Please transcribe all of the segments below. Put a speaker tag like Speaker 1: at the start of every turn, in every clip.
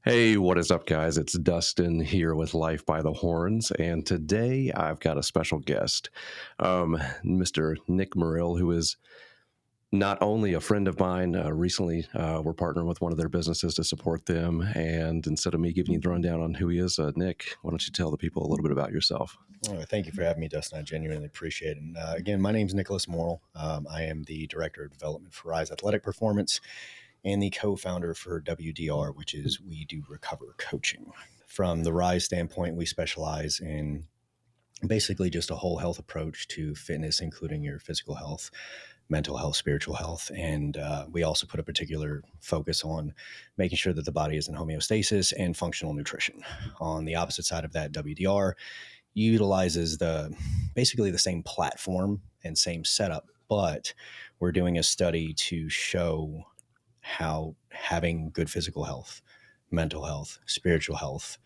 Speaker 1: Hey, what is up, guys? It's Dustin here with Life by the Horns, and today I've got a special guest, Mr. Nick Morrill, who is not only a friend of mine. Recently, we're partnering with one of their businesses to support them, and instead of me giving you the rundown on who he is, Nick, why don't you tell the people a little bit about yourself?
Speaker 2: Oh, thank you for having me, Dustin. I genuinely appreciate it. And again, my name is Nicholas Morrill. I am the Director of Development for Rise Athletic Performance and the co-founder for WDR, which is We Do Recover Coaching. From the Rise standpoint, we specialize in basically just a whole health approach to fitness, including your physical health, mental health, spiritual health. And we also put a particular focus on making sure that the body is in homeostasis and functional nutrition. On the opposite side of that, WDR utilizes basically the same platform and same setup, but we're doing a study to show how having good physical health, mental health, spiritual health,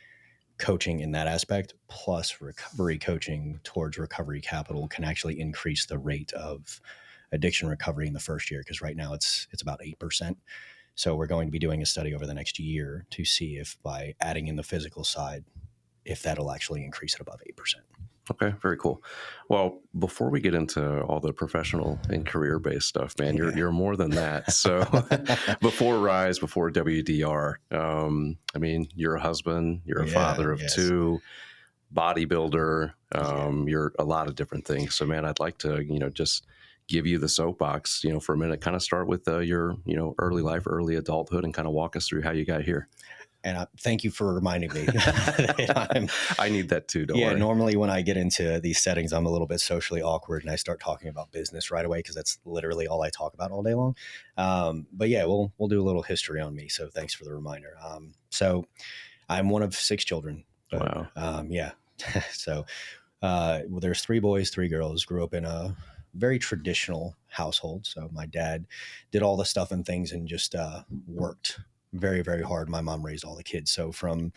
Speaker 2: coaching in that aspect, plus recovery coaching towards recovery capital can actually increase the rate of addiction recovery in the first year. Because right now it's about 8%. So we're going to be doing a study over the next year to see if by adding in the physical side, if that'll actually increase it above 8%.
Speaker 1: Okay, very cool. Well, before we get into all the professional and career-based stuff, man, you're more than that. So before Rise, before WDR, I mean, you're a husband, you're a father of two, bodybuilder, you're a lot of different things. So, man, I'd like to, just give you the soapbox, for a minute, kind of start with your, early life, early adulthood, and kind of walk us through how you got here.
Speaker 2: And thank you for reminding me.
Speaker 1: I need that too. Don't worry.
Speaker 2: Normally when I get into these settings, I'm a little bit socially awkward and I start talking about business right away because that's literally all I talk about all day long. But yeah, we'll do a little history on me. So thanks for the reminder. So I'm one of 6 children.
Speaker 1: But,
Speaker 2: wow. So well, there's 3 boys, 3 girls. Grew up in a very traditional household. So my dad did all the stuff and things and just worked very, very hard. My mom raised all the kids. So from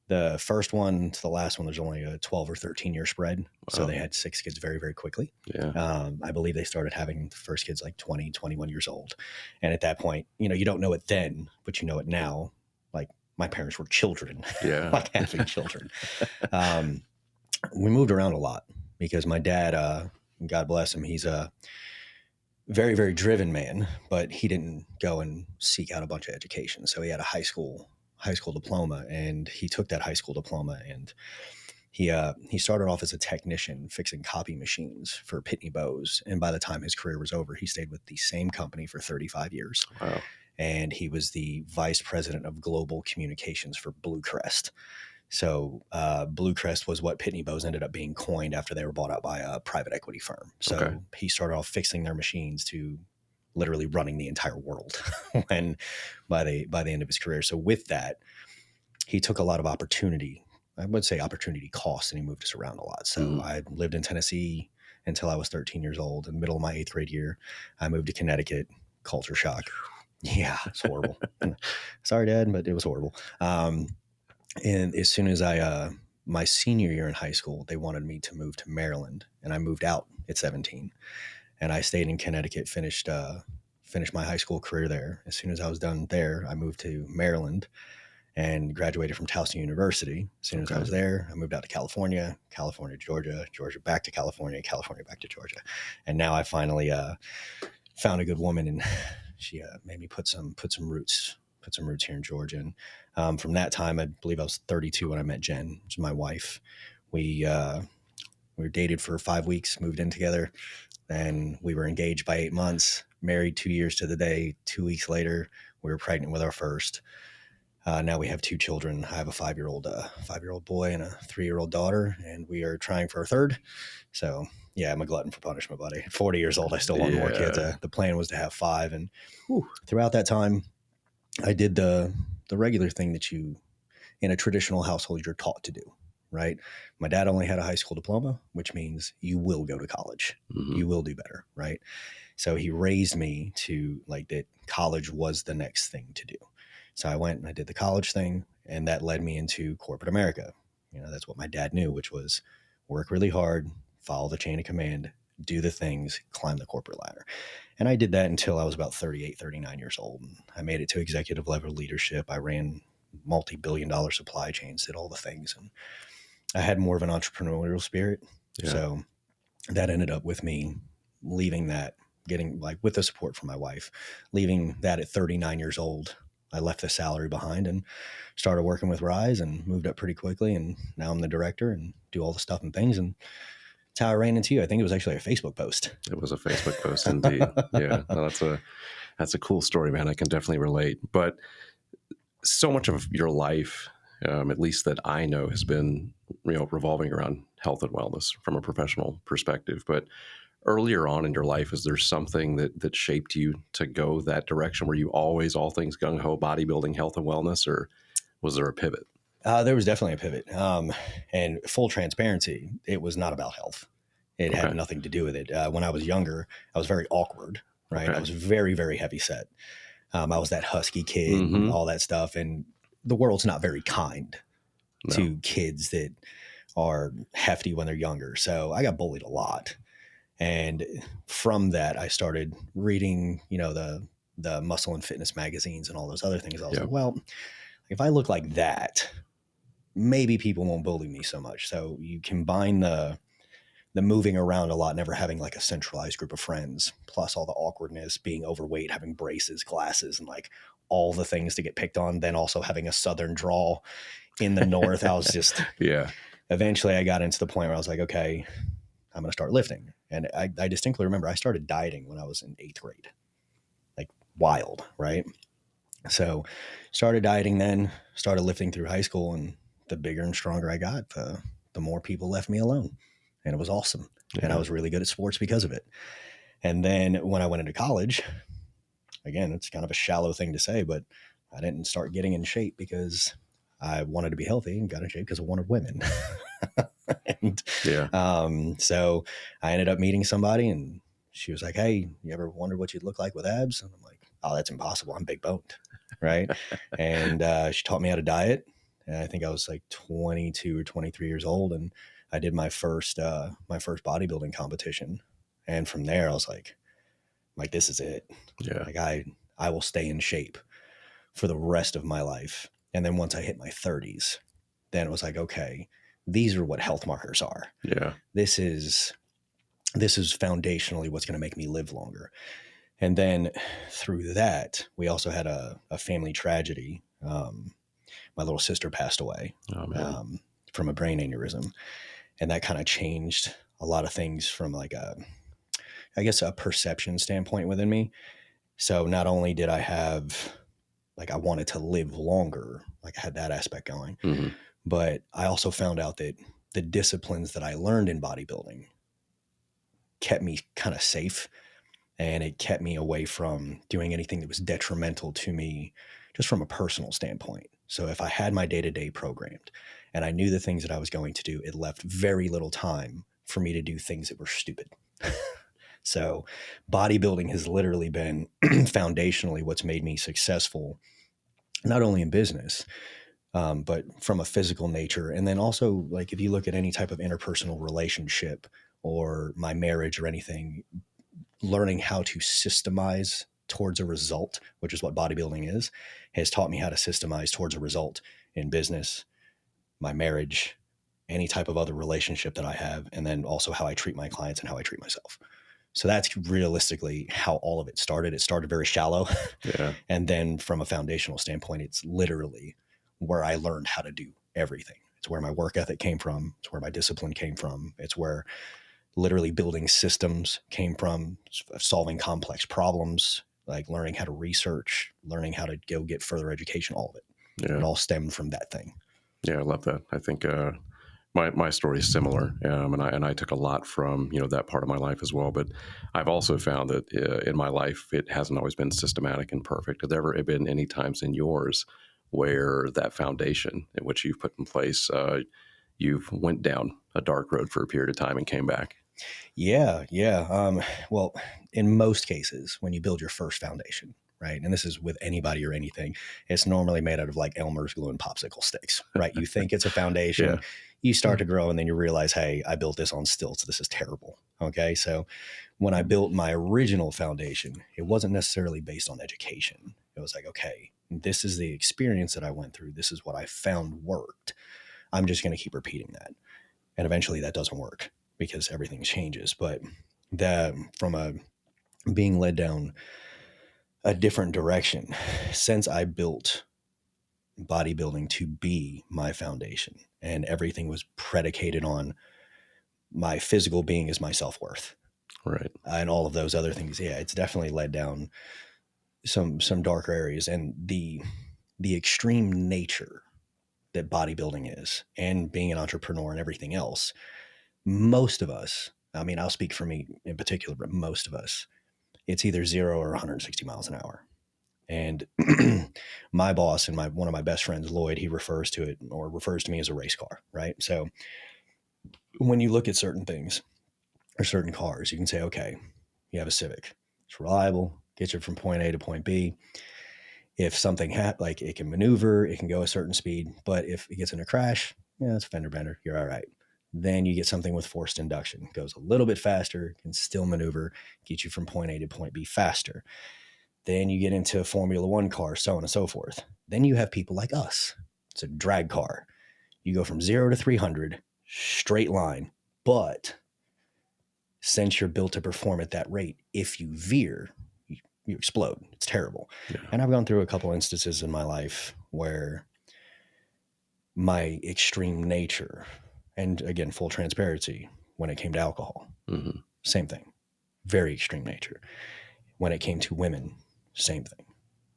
Speaker 2: the first one to the last one, there's only a 12 or 13 year spread. Wow. So they had 6 kids very, very quickly.
Speaker 1: Yeah.
Speaker 2: I believe they started having the first kids like 20, 21 years old. And at that point, you don't know it then, but you know it now. Like my parents were children, like having children. We moved around a lot because my dad, God bless him, he's a very, very driven man, but he didn't go and seek out a bunch of education. So he had a high school diploma, and he took that high school diploma and he started off as a technician fixing copy machines for Pitney Bowes. And by the time his career was over, he stayed with the same company for 35 years.
Speaker 1: Wow.
Speaker 2: And he was the vice president of global communications for Blue Crest. So Blue Crest was what Pitney Bowes ended up being coined after they were bought out by a private equity firm. So he started off fixing their machines to literally running the entire world when by the end of his career. So with that, he took a lot of opportunity. I would say opportunity cost, and he moved us around a lot. So I lived in Tennessee until I was 13 years old. In the middle of my 8th grade year, I moved to Connecticut. Culture shock. Yeah, it's horrible. Sorry, Dad, but it was horrible. And as soon as my senior year in high school, they wanted me to move to Maryland, and I moved out at 17. And I stayed in Connecticut, finished my high school career there. As soon as I was done there, I moved to Maryland and graduated from Towson University. As soon as I was there, I moved out to California, Georgia, back to California, back to Georgia. And now I finally found a good woman, and she made me put some roots here in Georgia. And from that time, I believe I was 32 when I met Jen, which is my wife. We were dated for 5 weeks, moved in together, and we were engaged by 8 months, married 2 years to the day. 2 weeks later, we were pregnant with our first. Now we have 2 children. I have a 5-year-old boy and a 3-year-old daughter, and we are trying for a third. So yeah, I'm a glutton for punishment, buddy. At 40 years old, I still want more kids. The plan was to have 5, and throughout that time, I did the regular thing that you, in a traditional household, you're taught to do, right? My dad only had a high school diploma, which means you will go to college. Mm-hmm. You will do better, right? So he raised me to like that college was the next thing to do. So I went and I did the college thing, and that led me into corporate America. That's what my dad knew, which was work really hard, follow the chain of command, do the things, climb the corporate ladder. And I did that until I was about 38, 39 years old. And I made it to executive level leadership. I ran multi-billion-dollar supply chains, did all the things. And I had more of an entrepreneurial spirit.
Speaker 1: Yeah.
Speaker 2: So that ended up with me leaving that, getting like with the support from my wife, leaving that at 39 years old. I left the salary behind and started working with Rise and moved up pretty quickly. And now I'm the director and do all the stuff and things. And that's how I ran into you. I think it was actually a Facebook post.
Speaker 1: It was a Facebook post indeed. Yeah. No, that's a cool story, man. I can definitely relate. But so much of your life, at least that I know, has been, revolving around health and wellness from a professional perspective. But earlier on in your life, is there something that shaped you to go that direction? Were you always all things gung ho, bodybuilding, health and wellness, or was there a pivot?
Speaker 2: There was definitely a pivot. And full transparency, it was not about health. It
Speaker 1: Okay.
Speaker 2: had nothing to do with it. When I was younger, I was very awkward, right?
Speaker 1: Okay.
Speaker 2: I was very, very heavy set. I was that husky kid,
Speaker 1: Mhm.
Speaker 2: all that stuff. And the world's not very kind
Speaker 1: No.
Speaker 2: to kids that are hefty when they're younger. So I got bullied a lot. And from that, I started reading, the muscle and fitness magazines and all those other things. I was
Speaker 1: Yeah.
Speaker 2: like, well, if I look like that, maybe people won't bully me so much. So you combine the moving around a lot, never having like a centralized group of friends, plus all the awkwardness, being overweight, having braces, glasses, and like all the things to get picked on, then also having a Southern drawl in the North. I was just,
Speaker 1: Yeah.
Speaker 2: eventually I got into the point where I was like, okay, I'm going to start lifting. And I distinctly remember I started dieting when I was in 8th grade, like wild, right? So started dieting then, started lifting through high school, and the bigger and stronger I got, the more people left me alone. And it was awesome. And I
Speaker 1: Yeah.
Speaker 2: was really good at sports because of it. And then when I went into college, again, it's kind of a shallow thing to say, but I didn't start getting in shape because I wanted to be healthy, and got in shape because I wanted women. And
Speaker 1: Yeah.
Speaker 2: so I ended up meeting somebody, and she was like, hey, you ever wondered what you'd look like with abs? And I'm like, oh, that's impossible. I'm big boned. Right. And she taught me how to diet. And I think I was like 22 or 23 years old. And I did my first bodybuilding competition. And from there, I was like, this is it.
Speaker 1: Yeah.
Speaker 2: Like I will stay in shape for the rest of my life. And then once I hit my 30s, then it was like, okay, these are what health markers are.
Speaker 1: Yeah.
Speaker 2: This is foundationally what's going to make me live longer. And then through that, we also had a family tragedy. My little sister passed away
Speaker 1: Oh man.
Speaker 2: from a brain aneurysm. And that kind of changed a lot of things from like a perception standpoint within me. So not only did I have, I wanted to live longer, I had that aspect going,
Speaker 1: Mm-hmm.
Speaker 2: but I also found out that the disciplines that I learned in bodybuilding kept me kind of safe, and it kept me away from doing anything that was detrimental to me just from a personal standpoint. So if I had my day-to-day programmed and I knew the things that I was going to do, it left very little time for me to do things that were stupid. So bodybuilding has literally been foundationally what's made me successful, not only in business, but from a physical nature. And then also, if you look at any type of interpersonal relationship or my marriage or anything, learning how to systemize towards a result, which is what bodybuilding is, has taught me how to systemize towards a result in business, my marriage, any type of other relationship that I have, and then also how I treat my clients and how I treat myself. So that's realistically how all of it started. It started very shallow.
Speaker 1: Yeah.
Speaker 2: And then from a foundational standpoint, it's literally where I learned how to do everything. It's where my work ethic came from. It's where my discipline came from. It's where literally building systems came from, solving complex problems, learning how to research, learning how to go get further education, all of it.
Speaker 1: Yeah.
Speaker 2: It all stemmed from that thing.
Speaker 1: Yeah, I love that. I think my story is similar, and I took a lot from that part of my life as well. But I've also found that in my life, it hasn't always been systematic and perfect. Have there ever been any times in yours where that foundation in which you've put in place, you've went down a dark road for a period of time and came back?
Speaker 2: Yeah. Well, in most cases, when you build your first foundation, right, and this is with anybody or anything, it's normally made out of Elmer's glue and popsicle sticks, right? You think it's a foundation,
Speaker 1: Yeah.
Speaker 2: you start to grow, and then you realize, hey, I built this on stilts. This is terrible. Okay. So when I built my original foundation, it wasn't necessarily based on education. It was like, okay, This is the experience that I went through. This is what I found worked. I'm just going to keep repeating that. And eventually that doesn't work because everything changes. But from being led down a different direction, since I built bodybuilding to be my foundation and everything was predicated on my physical being as my self-worth.
Speaker 1: Right.
Speaker 2: And all of those other things. Yeah, it's definitely led down some darker areas, and the extreme nature that bodybuilding is and being an entrepreneur and everything else. Most of us, I mean, I'll speak for me in particular, but most of us, it's either 0 or 160 miles an hour. And my boss and one of my best friends, Lloyd, he refers to me as a race car, right? So when you look at certain things or certain cars, you can say, okay, you have a Civic. It's reliable, gets you from point A to point B. If something like it can maneuver, it can go a certain speed, but if it gets in a crash, yeah, it's a fender bender, you're all right. Then you get something with forced induction, goes a little bit faster, can still maneuver, get you from point A to point B faster. Then you get into a Formula One car, so on and so forth. Then you have people like us. It's a drag car. You go from 0 to 300, straight line. But since you're built to perform at that rate, if you veer, you explode. It's terrible.
Speaker 1: Yeah.
Speaker 2: And I've gone through a couple instances in my life where my extreme nature, and again, full transparency, when it came to alcohol, same thing, very extreme nature. When it came to women, same thing,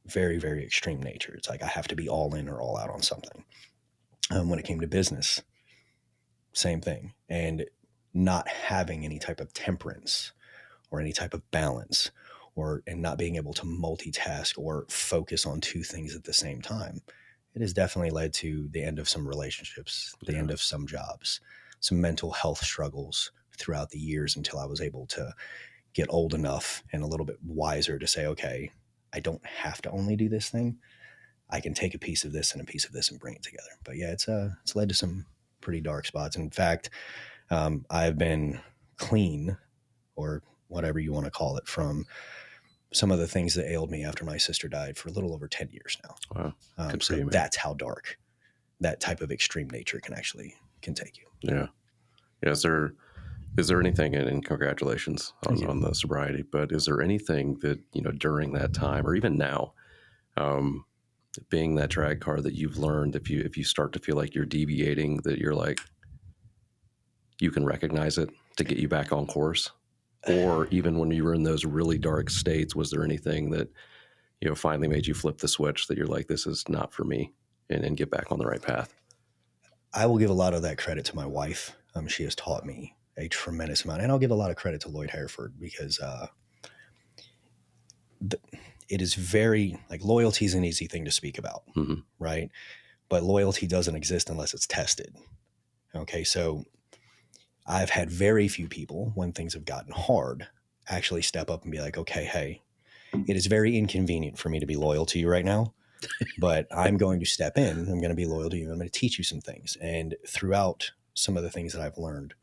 Speaker 2: very, very extreme nature. It's like I have to be all in or all out on something. When it came to business, same thing. And not having any type of temperance or any type of balance, and not being able to multitask or focus on two things at the same time, it has definitely led to the end of some relationships, the end of some jobs, some mental health struggles throughout the years until I was able to get old enough and a little bit wiser to say, okay, I don't have to only do this thing. I can take a piece of this and a piece of this and bring it together. But yeah, it's led to some pretty dark spots. In fact, I've been clean, or whatever you want to call it, from some of the things that ailed me after my sister died for a little over 10 years now.
Speaker 1: Wow.
Speaker 2: So that's how dark that type of extreme nature can take you.
Speaker 1: Yeah. Yeah. Is there anything, and congratulations on the sobriety, but is there anything that, during that time or even now, being that drag car, that you've learned, if you start to feel like you're deviating, that you're like, you can recognize it to get you back on course? Or even when you were in those really dark states, was there anything that, finally made you flip the switch that you're like, this is not for me, and get back on the right path?
Speaker 2: I will give a lot of that credit to my wife. She has taught me a tremendous amount. And I'll give a lot of credit to Lloyd Hereford because it is very, like, loyalty is an easy thing to speak about, right? But loyalty doesn't exist unless it's tested. Okay, so I've had very few people, when things have gotten hard, actually step up and be like, okay, hey, it is very inconvenient for me to be loyal to you right now, but I'm going to step in. I'm going to be loyal to you. I'm going to teach you some things. And throughout some of the things that I've learned,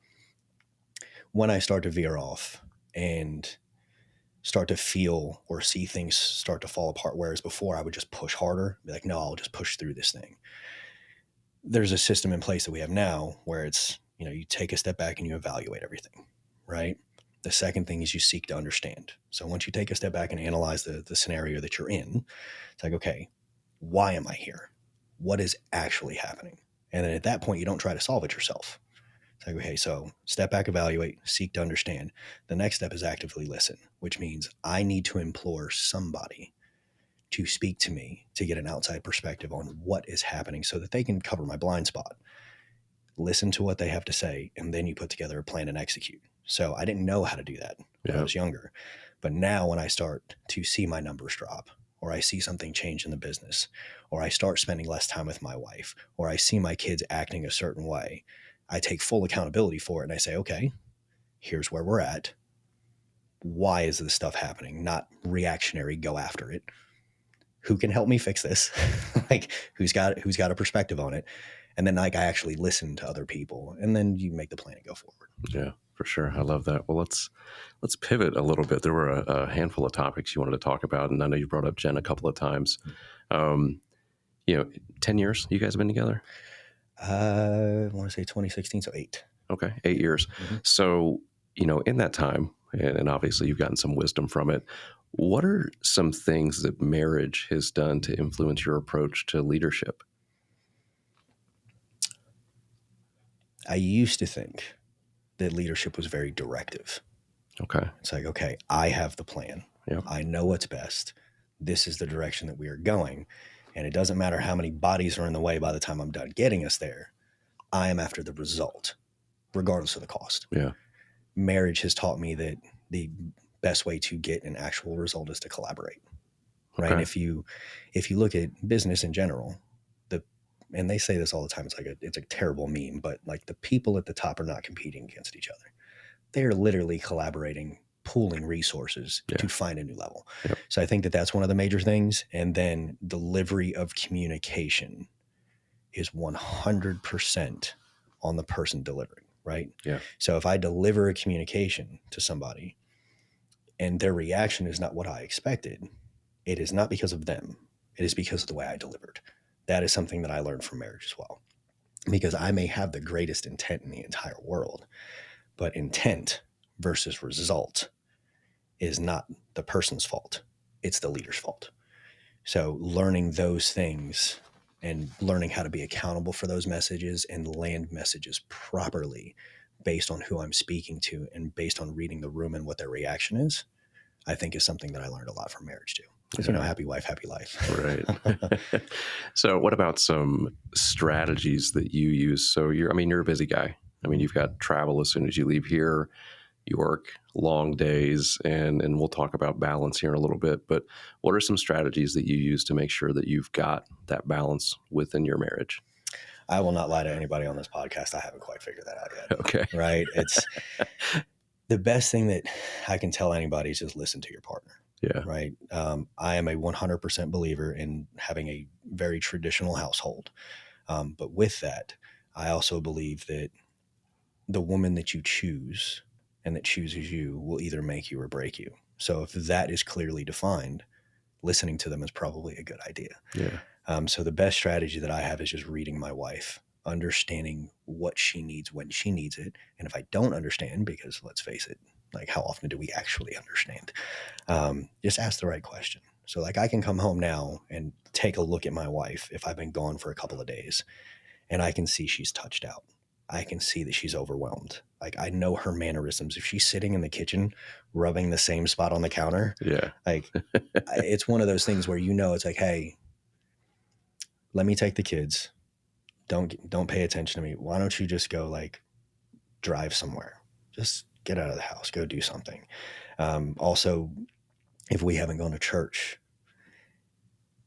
Speaker 2: when I start to veer off and start to feel or see things start to fall apart, whereas before I would just push harder, be like, no, I'll just push through this thing. There's a system in place that we have now where it's, you take a step back and you evaluate everything, right? The second thing is you seek to understand. So once you take a step back and analyze the scenario that you're in, it's like, okay, why am I here? What is actually happening? And then at that point, you don't try to solve it yourself. It's like, okay, so step back, evaluate, seek to understand. The next step is actively listen, which means I need to implore somebody to speak to me to get an outside perspective on what is happening so that they can cover my blind spot. Listen to what they have to say, and then you put together a plan and execute. So I didn't know how to do that when I was younger. But now when I start to see my numbers drop, or I see something change in the business, or I start spending less time with my wife, or I see my kids acting a certain way, I take full accountability for it and I say, okay, here's where we're at. Why is this stuff happening? Not reactionary, go after it. Who can help me fix this? Like, who's got a perspective on it? And then, like, I actually listen to other people, and then you make the plan and go forward.
Speaker 1: Yeah. For sure. I love that. Well, let's pivot a little bit. There were a handful of topics you wanted to talk about, and I know you brought up Jen a couple of times. Um, 10 years you guys have been together?
Speaker 2: I want to say 2016, so 8.
Speaker 1: Okay, 8 years.
Speaker 2: Mm-hmm.
Speaker 1: So, in that time, and obviously you've gotten some wisdom from it, what are some things that marriage has done to influence your approach to leadership?
Speaker 2: I used to think that leadership was very directive.
Speaker 1: Okay.
Speaker 2: It's like, okay, I have the plan.
Speaker 1: Yep.
Speaker 2: I know what's best. This is the direction that we are going. And it doesn't matter how many bodies are in the way by the time I'm done getting us there. I am after the result, regardless of the cost.
Speaker 1: Yeah.
Speaker 2: Marriage has taught me that the best way to get an actual result is to collaborate. Right.
Speaker 1: Okay.
Speaker 2: And if you look at business in general, and they say this all the time, it's a terrible meme, but like the people at the top are not competing against each other. They are literally collaborating, pooling resources to find a new level.
Speaker 1: Yep.
Speaker 2: So I think that that's one of the major things. And then delivery of communication is 100% on the person delivering, right?
Speaker 1: Yeah.
Speaker 2: So if I deliver a communication to somebody and their reaction is not what I expected, it is not because of them. It is because of the way I delivered. That is something that I learned from marriage as well. Because I may have the greatest intent in the entire world, but intent versus result is not the person's fault. It's the leader's fault. So learning those things and learning how to be accountable for those messages and land messages properly based on who I'm speaking to and based on reading the room and what their reaction is, I think is something that I learned a lot from marriage too. Because, happy wife, happy life.
Speaker 1: Right. So what about some strategies that you use? So you're a busy guy. I mean, you've got travel as soon as you leave here. You work long days, and we'll talk about balance here in a little bit. But what are some strategies that you use to make sure that you've got that balance within your marriage?
Speaker 2: I will not lie to anybody on this podcast. I haven't quite figured that out yet.
Speaker 1: Okay.
Speaker 2: Right? It's the best thing that I can tell anybody is just listen to your partner.
Speaker 1: Yeah.
Speaker 2: Right. I am a 100% believer in having a very traditional household. But with that, I also believe that the woman that you choose and that chooses you will either make you or break you. So if that is clearly defined, listening to them is probably a good idea.
Speaker 1: Yeah.
Speaker 2: So the best strategy that I have is just reading my wife, understanding what she needs when she needs it. And if I don't understand, because let's face it, like how often do we actually understand? Just ask the right question. So like I can come home now and take a look at my wife if I've been gone for a couple of days and I can see she's touched out. I can see that she's overwhelmed. Like I know her mannerisms. If she's sitting in the kitchen, rubbing the same spot on the counter, like it's one of those things where it's like, hey, let me take the kids. Don't pay attention to me. Why don't you just go like drive somewhere? Just get out of the house, go do something. Also, if we haven't gone to church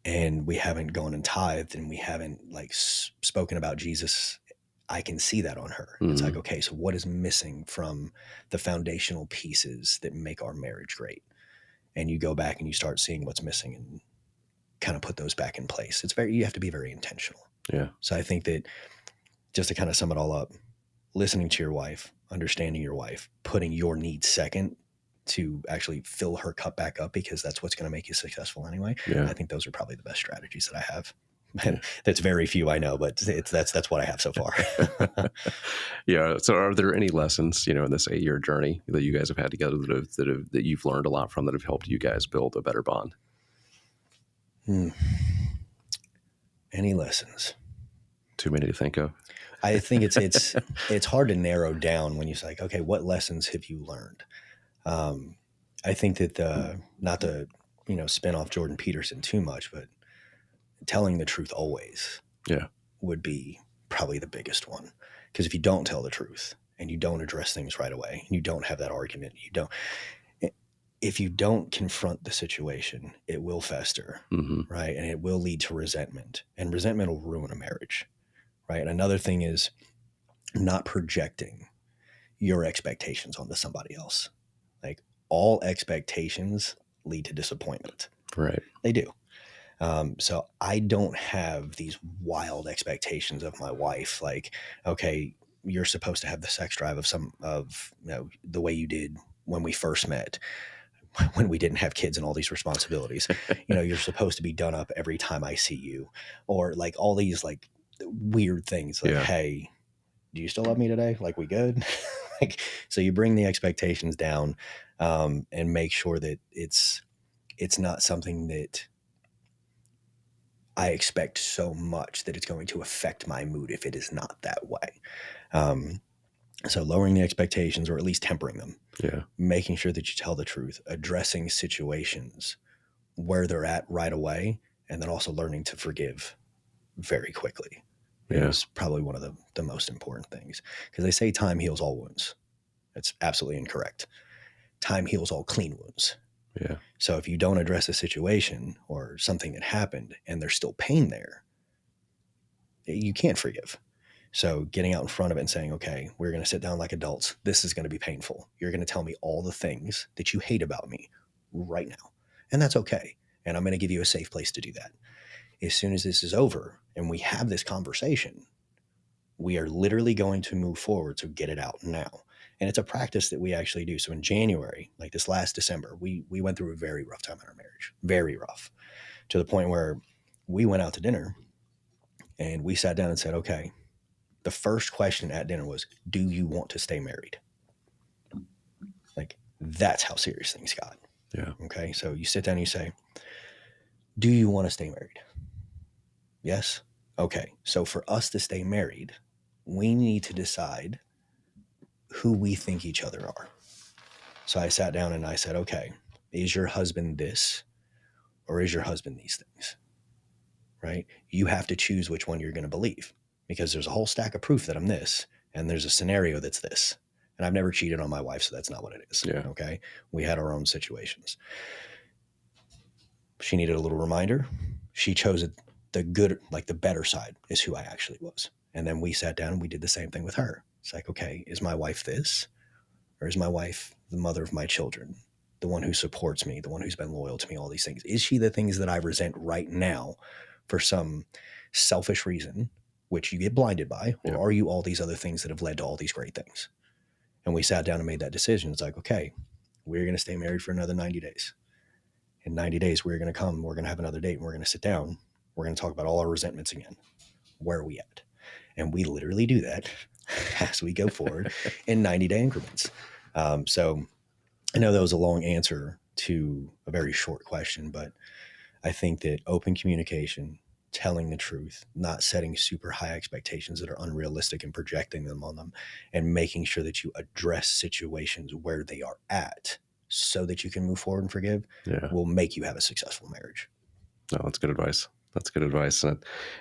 Speaker 2: and we haven't gone and tithed and we haven't like spoken about Jesus, I can see that on her. Mm-hmm. It's like, okay, so what is missing from the foundational pieces that make our marriage great? And you go back and you start seeing what's missing and kind of put those back in place. You have to be very intentional.
Speaker 1: Yeah.
Speaker 2: So I think that just to kind of sum it all up, listening to your wife, understanding your wife, putting your needs second to actually fill her cup back up because that's what's going to make you successful anyway.
Speaker 1: Yeah.
Speaker 2: I think those are probably the best strategies that I have. And that's very few, I know, but that's what I have so far.
Speaker 1: Yeah. So are there any lessons, in this 8-year journey that you guys have had together that you've learned a lot from that have helped you guys build a better bond?
Speaker 2: Any lessons?
Speaker 1: Too many to think of.
Speaker 2: I think it's hard to narrow down when you say, like, okay, what lessons have you learned? I think that not to spin off Jordan Peterson too much, but telling the truth always would be probably the biggest one. Because if you don't tell the truth and you don't address things right away, and you don't have that argument, if you don't confront the situation, it will fester, right? And it will lead to resentment, and resentment will ruin a marriage, right? And another thing is not projecting your expectations onto somebody else. Like all expectations lead to disappointment.
Speaker 1: Right.
Speaker 2: They do. So I don't have these wild expectations of my wife. Like, okay, you're supposed to have the sex drive of the way you did when we first met, when we didn't have kids and all these responsibilities. You're supposed to be done up every time I see you, or like all these like weird things like,
Speaker 1: Yeah.
Speaker 2: hey, do you still love me today? Like, we good? Like, so you bring the expectations down, and make sure that it's not something that I expect so much that it's going to affect my mood if it is not that way. So lowering the expectations, or at least tempering them.
Speaker 1: Yeah.
Speaker 2: Making sure that you tell the truth, addressing situations where they're at right away, and then also learning to forgive very quickly is probably one of the most important things. Because they say time heals all wounds. That's absolutely incorrect. Time heals all clean wounds.
Speaker 1: Yeah.
Speaker 2: So if you don't address a situation or something that happened and there's still pain there, you can't forgive. So getting out in front of it and saying, okay, we're going to sit down like adults. This is going to be painful. You're going to tell me all the things that you hate about me right now. And that's okay. And I'm going to give you a safe place to do that. As soon as this is over and we have this conversation, we are literally going to move forward. So get it out now. And it's a practice that we actually do. So in January, like this last December, we went through a very rough time in our marriage, very rough, to the point where we went out to dinner and we sat down and said, okay, the first question at dinner was, do you want to stay married? Like, that's how serious things got.
Speaker 1: Yeah.
Speaker 2: Okay. So you sit down and you say, do you want to stay married? Yes. Okay. So for us to stay married, we need to decide who we think each other are. So I sat down and I said, okay, is your husband this, or is your husband these things? Right? You have to choose which one you're going to believe, because there's a whole stack of proof that I'm this, and there's a scenario that's this. And I've never cheated on my wife, so that's not what it is.
Speaker 1: Yeah.
Speaker 2: Okay. We had our own situations. She needed a little reminder. She chose the good, like the better side is who I actually was. And then we sat down and we did the same thing with her. It's like, okay, is my wife this? Or is my wife the mother of my children, the one who supports me, the one who's been loyal to me, all these things? Is she the things that I resent right now for some selfish reason, which you get blinded by? Or are you all these other things that have led to all these great things? And we sat down and made that decision. It's like, okay, we're going to stay married for another 90 days. In 90 days, we're going to come, we're going to have another date, and we're going to sit down. We're going to talk about all our resentments again. Where are we at? And we literally do that as we go forward in 90-day increments. So I know that was a long answer to a very short question, but I think that open communication, telling the truth, not setting super high expectations that are unrealistic and projecting them on them, and making sure that you address situations where they are at so that you can move forward and forgive, will make you have a successful marriage.
Speaker 1: No, that's good advice. That's good advice.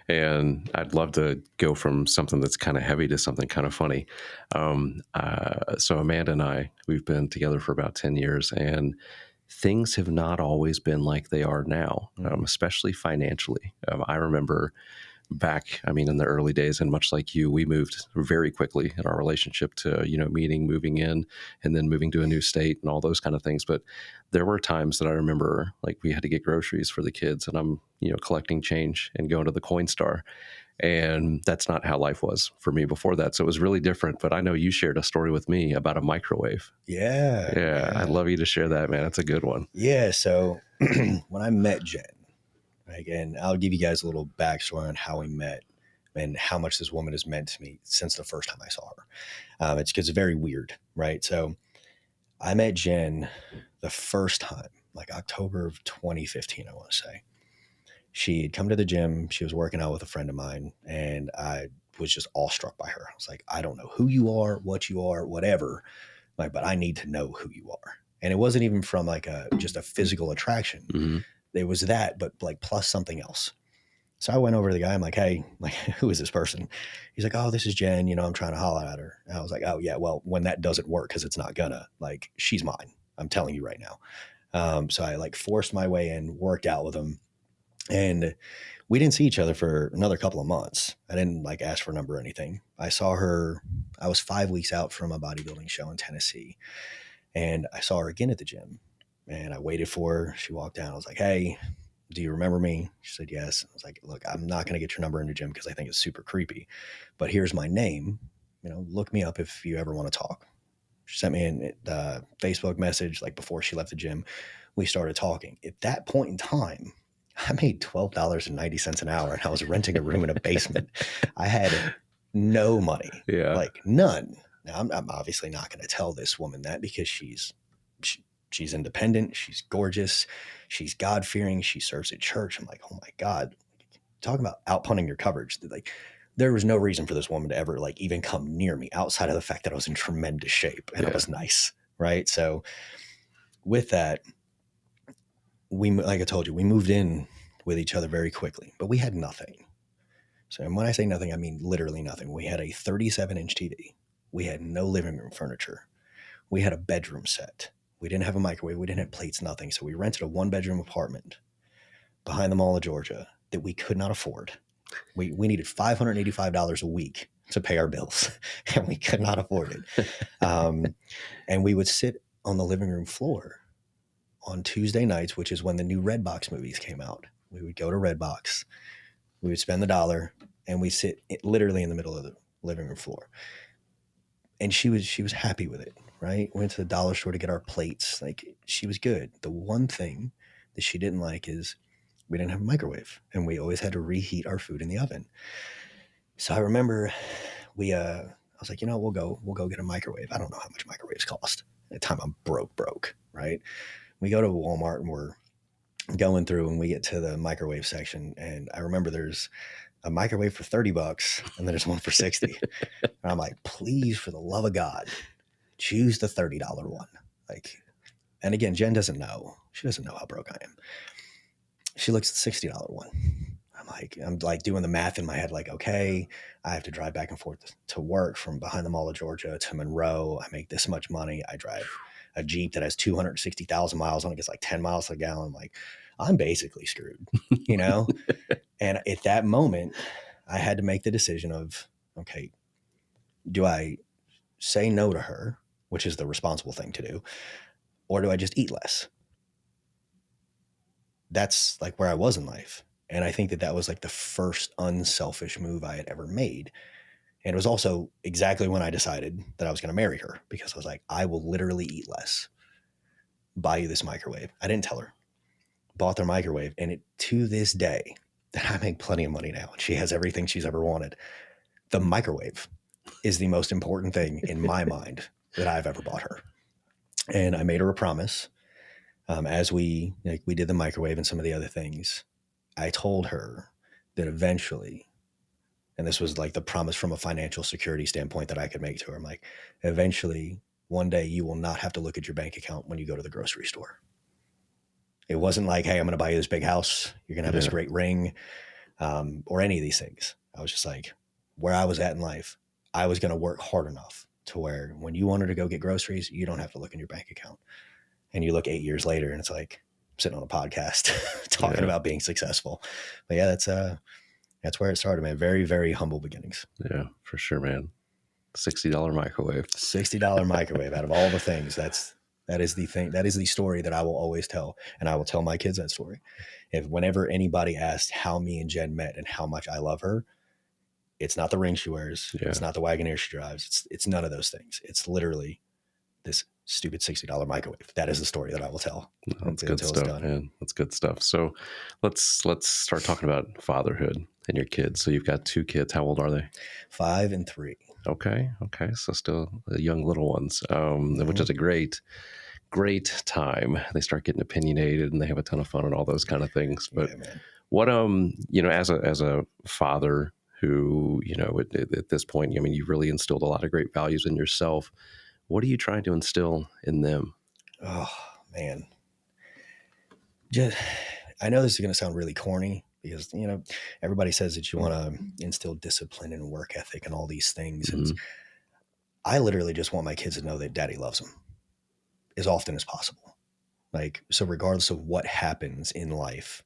Speaker 1: And I'd love to go from something that's kind of heavy to something kind of funny. So Amanda and I, we've been together for about 10 years, and things have not always been like they are now, especially financially. I remember back, in the early days, and much like you, we moved very quickly in our relationship to, meeting, moving in, and then moving to a new state and all those kind of things. But there were times that I remember, like, we had to get groceries for the kids, and I'm, collecting change and going to the Coinstar. And that's not how life was for me before that. So it was really different. But I know you shared a story with me about a microwave. Yeah. I'd love you to share that, man. That's a good one.
Speaker 2: Yeah. So when I met Jen, and I'll give you guys a little backstory on how we met and how much this woman has meant to me since the first time I saw her. It's because it's very weird, right? So I met Jen the first time, like October of 2015, I want to say. She had come to the gym. She was working out with a friend of mine, and I was just awestruck by her. I was like, I don't know who you are, what you are, whatever, like, but I need to know who you are. And it wasn't even from like just a physical attraction.
Speaker 1: Mm-hmm.
Speaker 2: There was that, but like plus something else. So I went over to the guy. I'm like, hey, like, who is this person? He's like, oh, this is Jen. I'm trying to holler at her. And I was like, oh yeah, well, when that doesn't work, because it's not gonna, like, she's mine. I'm telling you right now. So I like forced my way in, worked out with him, and we didn't see each other for another couple of months. I didn't like ask for a number or anything. I saw her. I was 5 weeks out from a bodybuilding show in Tennessee, and I saw her again at the gym. And I waited for her. She walked down. I was like, hey, do you remember me? She said, yes. I was like, look, I'm not going to get your number in the gym because I think it's super creepy, but here's my name. look me up if you ever want to talk. She sent me a Facebook message like before she left the gym. We started talking. At that point in time, I made $12.90 an hour and I was renting a room in a basement. I had no money,
Speaker 1: Yeah.
Speaker 2: like none. Now, I'm obviously not going to tell this woman that because she's independent. She's gorgeous. She's God-fearing. She serves at church. I'm like, oh my God, talking about outpunting your coverage. Like, there was no reason for this woman to ever like even come near me outside of the fact that I was in tremendous shape and I was nice. Right. So with that, like I told you, we moved in with each other very quickly, but we had nothing. So and when I say nothing, I mean literally nothing. We had a 37-inch TV. We had no living room furniture. We had a bedroom set. We didn't have a microwave. We didn't have plates, nothing. So we rented a 1-bedroom apartment behind the Mall of Georgia that we could not afford. We needed $585 a week to pay our bills, and we could not afford it. And we would sit on the living room floor on Tuesday nights, which is when the new Redbox movies came out. We would go to Redbox. We would spend the dollar, and we sit literally in the middle of the living room floor. And she was happy with it, right? Went to the dollar store to get our plates. Like, she was good. The one thing that she didn't like is we didn't have a microwave, and we always had to reheat our food in the oven. So I remember I was like, we'll go get a microwave. I don't know how much microwaves cost. At the time I'm broke, right? We go to Walmart and we're going through and we get to the microwave section. And I remember there's a microwave for $30 and then there's one for 60. And I'm like, please, for the love of God, choose the $30 one. Like, and again, Jen doesn't know. She doesn't know how broke I am. She looks at the $60 one. I'm like doing the math in my head, like, okay, I have to drive back and forth to work from behind the Mall of Georgia to Monroe. I make this much money. I drive a Jeep that has 260,000 miles on it. Gets like 10 miles a gallon. Like, I'm basically screwed, And at that moment, I had to make the decision of, okay, do I say no to her, which is the responsible thing to do, or do I just eat less? That's like where I was in life. And I think that was like the first unselfish move I had ever made. And it was also exactly when I decided that I was going to marry her, because I was like, I will literally eat less, buy you this microwave. I didn't tell her, bought their microwave. And to this day, that I make plenty of money now, and she has everything she's ever wanted. The microwave is the most important thing in my mind that I've ever bought her. And I made her a promise. As we did the microwave and some of the other things, I told her that eventually, and this was like the promise from a financial security standpoint that I could make to her, I'm like, eventually, one day you will not have to look at your bank account when you go to the grocery store. It wasn't like, hey, I'm going to buy you this big house. You're going to have this great ring, or any of these things. I was just like, where I was at in life, I was going to work hard enough to where when you wanted to go get groceries, you don't have to look in your bank account. And you look 8 years later and it's like I'm sitting on a podcast talking about being successful. But yeah, that's where it started, man. Very, very humble beginnings.
Speaker 1: Yeah, for sure, man. $60 microwave.
Speaker 2: $60 microwave out of all the things. That is the thing. That is the story that I will always tell. And I will tell my kids that story. Whenever anybody asks how me and Jen met and how much I love her, it's not the ring she wears. Yeah. It's not the Wagoneer she drives. It's none of those things. It's literally this stupid $60 microwave. That is the story that I will tell.
Speaker 1: That's good stuff, man. That's good stuff. So let's start talking about fatherhood and your kids. So you've got 2 kids. How old are they?
Speaker 2: 5 and 3.
Speaker 1: Okay. So still young little ones, which is a great time. They start getting opinionated and they have a ton of fun and all those kind of things. But what, as a father who, at this point, I mean, you've really instilled a lot of great values in yourself. What are you trying to instill in them?
Speaker 2: Oh, man. I know this is going to sound really corny because, everybody says that you want to instill discipline and work ethic and all these things. Mm-hmm. And I literally just want my kids to know that daddy loves them as often as possible. Like, so regardless of what happens in life,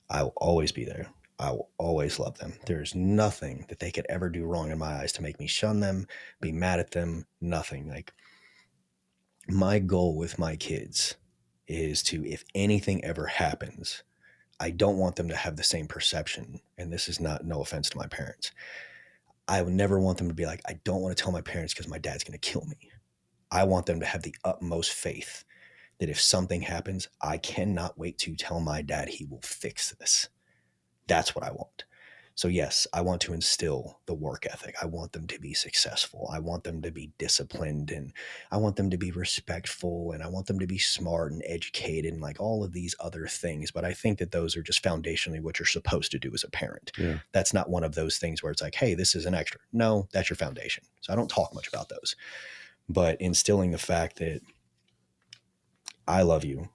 Speaker 2: I will always be there. I will always love them. There's nothing that they could ever do wrong in my eyes to make me shun them, be mad at them, nothing. Like, my goal with my kids is to, if anything ever happens, I don't want them to have the same perception. And this is no offense to my parents. I would never want them to be like, I don't want to tell my parents because my dad's going to kill me. I want them to have the utmost faith that if something happens, I cannot wait to tell my dad he will fix this. That's what I want. So yes, I want to instill the work ethic. I want them to be successful. I want them to be disciplined, and I want them to be respectful, and I want them to be smart and educated and like all of these other things. But I think that those are just foundationally what you're supposed to do as a parent.
Speaker 1: Yeah.
Speaker 2: That's not one of those things where it's like, hey, this is an extra. No, that's your foundation. So I don't talk much about those. But instilling the fact that I love you,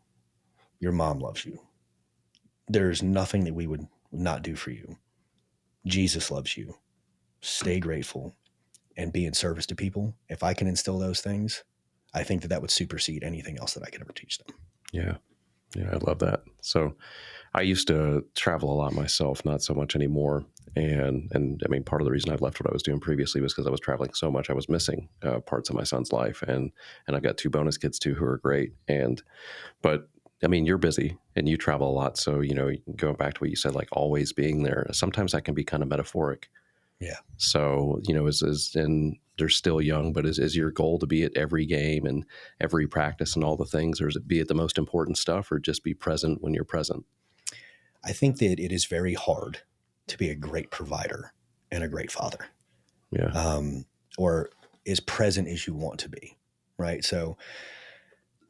Speaker 2: your mom loves you. There's nothing that we would not do for you. Jesus loves you. Stay grateful and be in service to people. If I can instill those things, I think that that would supersede anything else that I could ever teach them.
Speaker 1: Yeah. Yeah. I love that. So I used to travel a lot myself, not so much anymore. And I mean, part of the reason I left what I was doing previously was because I was traveling so much. I was missing parts of my son's life, and I've got 2 bonus kids too who are great. But I mean, you're busy and you travel a lot. So, going back to what you said, like always being there, sometimes that can be kind of metaphoric.
Speaker 2: Yeah.
Speaker 1: So, and they're still young, but is your goal to be at every game and every practice and all the things, or is it be at the most important stuff, or just be present when you're present?
Speaker 2: I think that it is very hard to be a great provider and a great father.
Speaker 1: Yeah.
Speaker 2: Or as present as you want to be. Right. So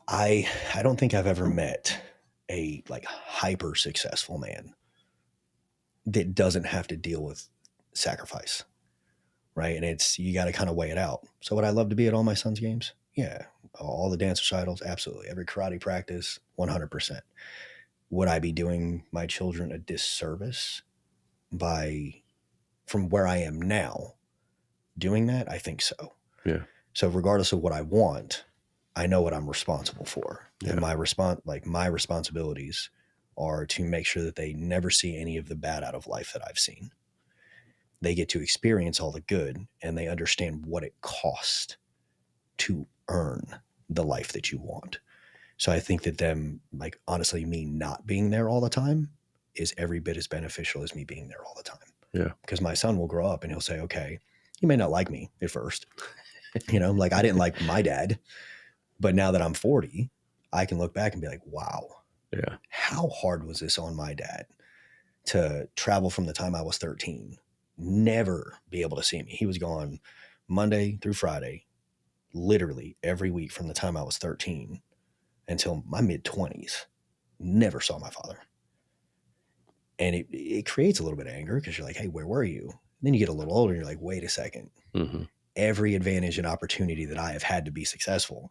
Speaker 2: I don't think I've ever met a like hyper successful man that doesn't have to deal with sacrifice. Right. And you got to kind of weigh it out. So would I love to be at all my son's games? Yeah. All the dance recitals? Absolutely. Every karate practice? 100%. Would I be doing my children a disservice from where I am now doing that? I think so.
Speaker 1: Yeah.
Speaker 2: So regardless of what I want, I know what I'm responsible for.
Speaker 1: Yeah.
Speaker 2: And my responsibilities are to make sure that they never see any of the bad out of life that I've seen. They get to experience all the good, and they understand what it costs to earn the life that you want. So I think that them, like, honestly, me not being there all the time is every bit as beneficial as me being there all the time.
Speaker 1: Yeah.
Speaker 2: Because my son will grow up and he'll say, okay, you may not like me at first. Like I didn't like my dad, but now that I'm 40, I can look back and be like, wow,
Speaker 1: Yeah.
Speaker 2: how hard was this on my dad to travel from the time I was 13, never be able to see me. He was gone Monday through Friday, literally every week from the time I was 13 until my mid-20s. Never saw my father. And it creates a little bit of anger because you're like, hey, where were you? And then you get a little older and you're like, wait a second.
Speaker 1: Mm-hmm.
Speaker 2: Every advantage and opportunity that I have had to be successful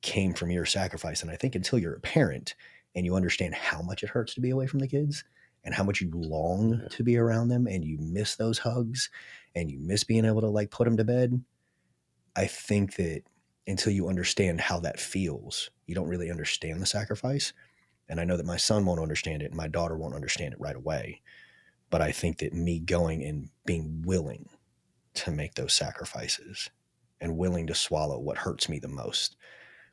Speaker 2: came from your sacrifice. And I think until you're a parent and you understand how much it hurts to be away from the kids and how much you long to be around them and you miss those hugs and you miss being able to like put them to bed, I think that until you understand how that feels, you don't really understand the sacrifice. And I know that my son won't understand it and my daughter won't understand it right away. But I think that me going and being willing to make those sacrifices and willing to swallow what hurts me the most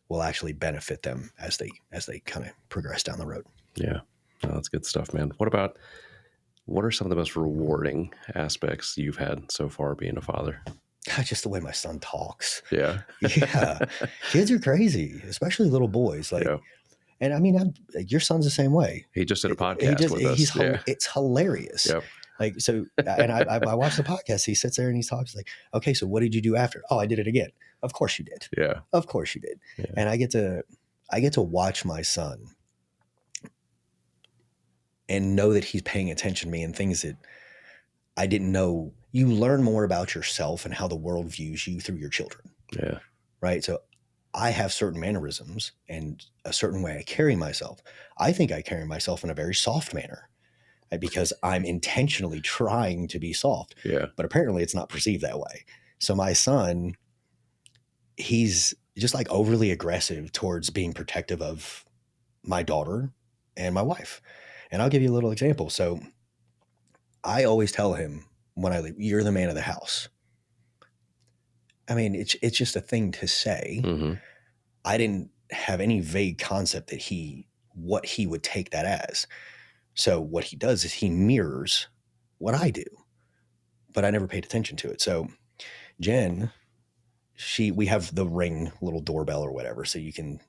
Speaker 2: will actually benefit them as they kind of progress down the road.
Speaker 1: Yeah. Oh, that's good stuff, man. What are some of the most rewarding aspects you've had so far being a father?
Speaker 2: God, just the way my son talks.
Speaker 1: Yeah.
Speaker 2: Yeah. Kids are crazy, especially little boys. Like, yeah. And I mean, your son's the same way.
Speaker 1: He just did a podcast with us.
Speaker 2: It's hilarious.
Speaker 1: Yep.
Speaker 2: Like, so, and I watched the podcast. He sits there and he talks like, okay, so what did you do after? Oh, I did it again. Of course you did.
Speaker 1: Yeah.
Speaker 2: Of course you did. Yeah. And I get to watch my son and know that he's paying attention to me and things that I didn't know. You learn more about yourself and how the world views you through your children.
Speaker 1: Yeah.
Speaker 2: Right. So I have certain mannerisms and a certain way I carry myself. I think I carry myself in a very soft manner because I'm intentionally trying to be soft.
Speaker 1: Yeah.
Speaker 2: But apparently it's not perceived that way. So my son, he's just like overly aggressive towards being protective of my daughter and my wife. And I'll give you a little example. So I always tell him when I leave, you're the man of the house. I mean, it's just a thing to say.
Speaker 1: Mm-hmm.
Speaker 2: I didn't have any vague concept that what he would take that as. So what he does is he mirrors what I do. but I never paid attention to it. So Jen, we have the Ring little doorbell or whatever, so you can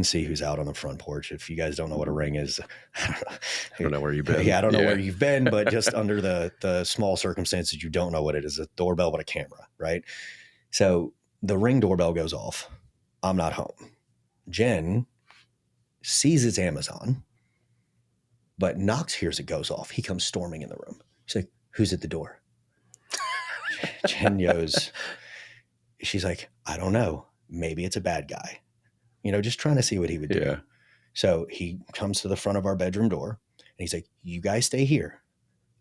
Speaker 2: see who's out on the front porch. If you guys don't know what a Ring is,
Speaker 1: I don't know where you've been.
Speaker 2: Yeah, I don't know where you've been, but just under the small circumstances, you don't know what it is. A doorbell, but a camera, right? So the Ring doorbell goes off. I'm not home. Jen sees it's Amazon, but Knox hears it goes off. He comes storming in the room. He's like, who's at the door? Jen goes, she's like, I don't know. Maybe it's a bad guy. Just trying to see what he would do.
Speaker 1: Yeah.
Speaker 2: So he comes to the front of our bedroom door and he's like, you guys stay here.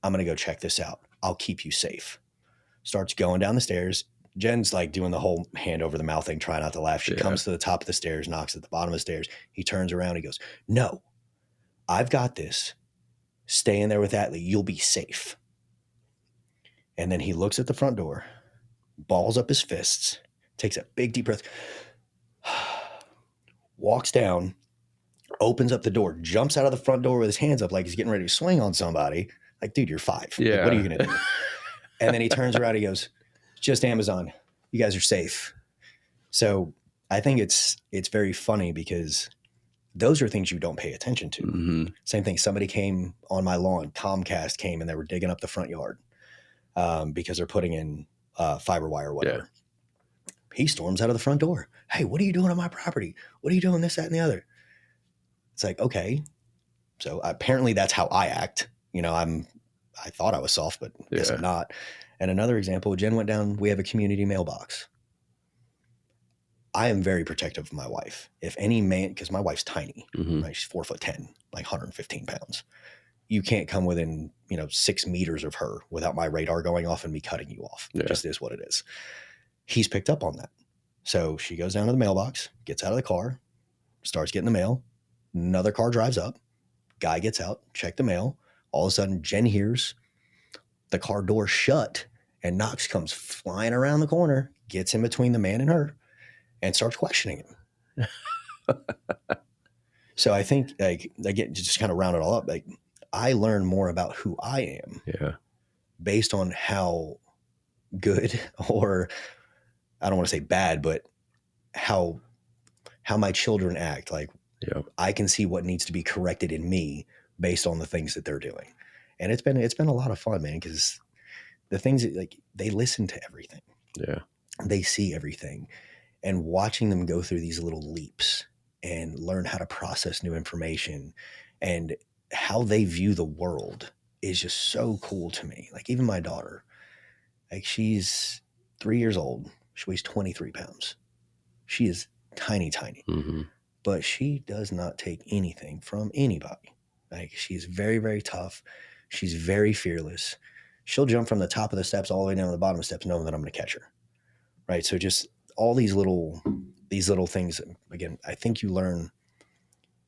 Speaker 2: I'm going to go check this out. I'll keep you safe. Starts going down the stairs. Jen's like doing the whole hand over the mouth thing, trying not to laugh. She comes to the top of the stairs, knocks at the bottom of the stairs. He turns around. He goes, no, I've got this. Stay in there with Atlee. You'll be safe. And then he looks at the front door, balls up his fists, takes a big deep breath, walks down, opens up the door, jumps out of the front door with his hands up like he's getting ready to swing on somebody. Like, dude, you're 5.
Speaker 1: Yeah.
Speaker 2: Like, what are you going to do? And then he turns around, he goes, it's just Amazon. You guys are safe. So I think it's very funny because those are things you don't pay attention to.
Speaker 1: Mm-hmm.
Speaker 2: Same thing. Somebody came on my lawn. Comcast came and they were digging up the front yard because they're putting in fiber wire or whatever. Yeah. He storms out of the front door. Hey, what are you doing on my property? What are you doing? This, that, and the other. It's like, okay. So apparently that's how I act. I thought I was soft, but I guess I'm not. And another example, Jen went down, we have a community mailbox. I am very protective of my wife. If any man, because my wife's tiny, right? She's 4'10", like 115 pounds. You can't come within, 6 meters of her without my radar going off and me cutting you off. It just is what it is. He's picked up on that. So she goes down to the mailbox, gets out of the car, starts getting the mail. Another car drives up. Guy gets out, check the mail. All of a sudden, Jen hears the car door shut and Knox comes flying around the corner, gets in between the man and her, and starts questioning him. So I think, like, again, just kind of round it all up, like, I learn more about who I am based on how good, or I don't want to say bad, but how my children act. Like, I can see what needs to be corrected in me based on the things that they're doing. And it's been a lot of fun, man, because the things that, like, they listen to everything.
Speaker 1: Yeah.
Speaker 2: They see everything. And watching them go through these little leaps and learn how to process new information and how they view the world is just so cool to me. Like, even my daughter, like, she's 3 years old. She weighs 23 pounds. She is tiny, tiny. Mm-hmm. But she does not take anything from anybody. Like, she's very, very tough. She's very fearless. She'll jump from the top of the steps all the way down to the bottom of the steps knowing that I'm going to catch her. Right? So just all these little things, again, I think you learn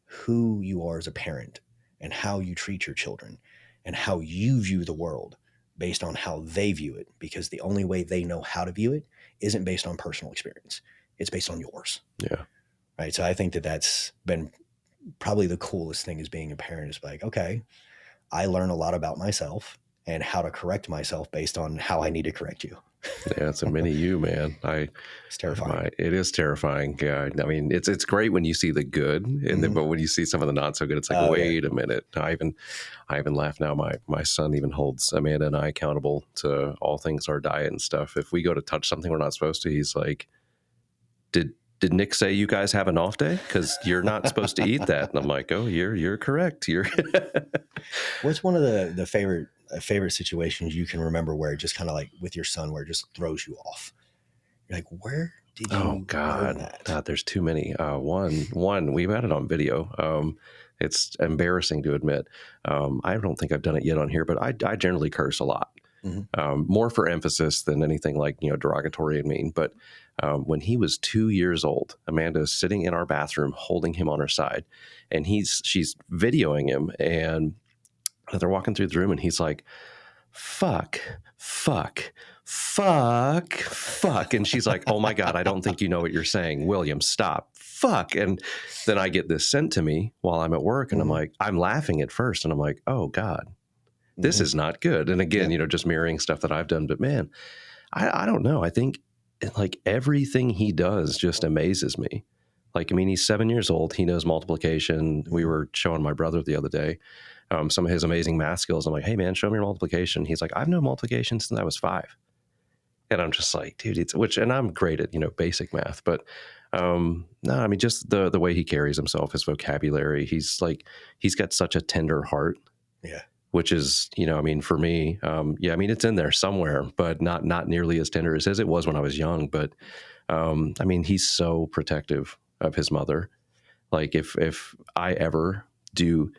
Speaker 2: who you are as a parent and how you treat your children and how you view the world based on how they view it, because the only way they know how to view it isn't based on personal experience. It's based on yours.
Speaker 1: Yeah.
Speaker 2: Right. So I think that that's been probably the coolest thing as being a parent, is like, okay, I learn a lot about myself and how to correct myself based on how I need to correct you.
Speaker 1: Yeah, it's a mini you, man.
Speaker 2: It's terrifying.
Speaker 1: It is terrifying. Yeah, I mean, it's great when you see the good, and then, but when you see some of the not so good, it's like, wait a minute. I even laugh now. My son even holds Amanda and I accountable to all things our diet and stuff. If we go to touch something we're not supposed to, he's like, Did Nick say you guys have an off day? Because you're not supposed to eat that. And I'm like, oh, you're correct.
Speaker 2: What's one of the favorite situations you can remember where it just kind of, like, with your son, where it just throws you off? You're like, where did you learn that?
Speaker 1: God, there's too many. One, we've had it on video. It's embarrassing to admit. I don't think I've done it yet on here, but I generally curse a lot. Mm-hmm. More for emphasis than anything like, derogatory and mean. But when he was 2 years old, Amanda is sitting in our bathroom holding him on her side, and she's videoing him, and they're walking through the room, and he's like, fuck. And she's like, oh my God, I don't think you know what you're saying. William, stop. Fuck. And then I get this sent to me while I'm at work, and I'm like, I'm laughing at first, and I'm like, oh God, This
Speaker 2: Mm-hmm.
Speaker 1: is not good. And again,
Speaker 2: Yeah.
Speaker 1: just mirroring stuff that I've done. But man, I don't know. I think like everything he does just amazes me. Like, I mean, he's 7 years old. He knows multiplication. We
Speaker 2: Mm-hmm.
Speaker 1: were showing my brother the other day some of his amazing math skills. I'm like, hey, man, show me your multiplication. He's like, I've known multiplication since I was 5. And I'm just like, dude, and I'm great at, basic math. But no, I mean, just the way he carries himself, his vocabulary, he's got such a tender heart.
Speaker 2: Yeah.
Speaker 1: Which is, I mean, for me, yeah, I mean, it's in there somewhere, but not nearly as tender as it was when I was young. But I mean, he's so protective of his mother. Like if I ever do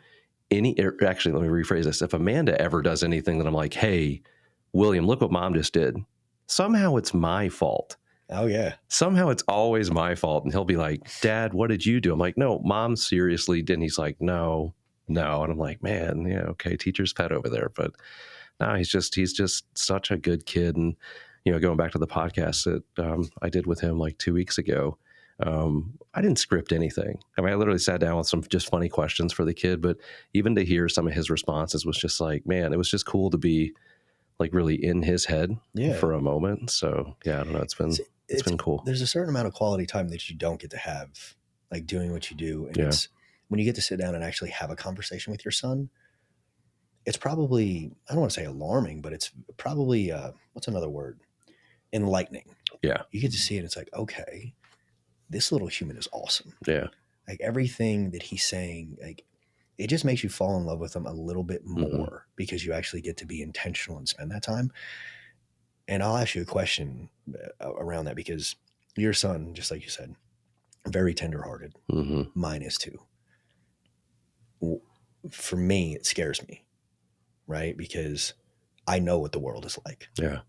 Speaker 1: actually, let me rephrase this. If Amanda ever does anything that I'm like, hey, William, look what mom just did. Somehow it's my fault.
Speaker 2: Oh yeah.
Speaker 1: Somehow it's always my fault. And he'll be like, Dad, what did you do? I'm like, no, mom seriously didn't. He's like, no. And I'm like, man, yeah, okay, teacher's pet over there. But no, he's just such a good kid. And, going back to the podcast that I did with him like 2 weeks ago, I didn't script anything. I mean, I literally sat down with some just funny questions for the kid, but even to hear some of his responses was just like, man, it was just cool to be like really in his head for a moment. So yeah, I don't know. It's been cool.
Speaker 2: There's a certain amount of quality time that you don't get to have, like doing what you do. And it's when you get to sit down and actually have a conversation with your son, it's probably, I don't want to say alarming, but it's probably, what's another word? Enlightening.
Speaker 1: Yeah.
Speaker 2: You get to see it. It's like, okay, this little human is awesome.
Speaker 1: Yeah.
Speaker 2: Like everything that he's saying, like it just makes you fall in love with him a little bit more because you actually get to be intentional and spend that time. And I'll ask you a question around that because your son, just like you said, very tenderhearted. Mine is too. For me, it scares me, right? Because I know what the world is like.
Speaker 1: Yeah.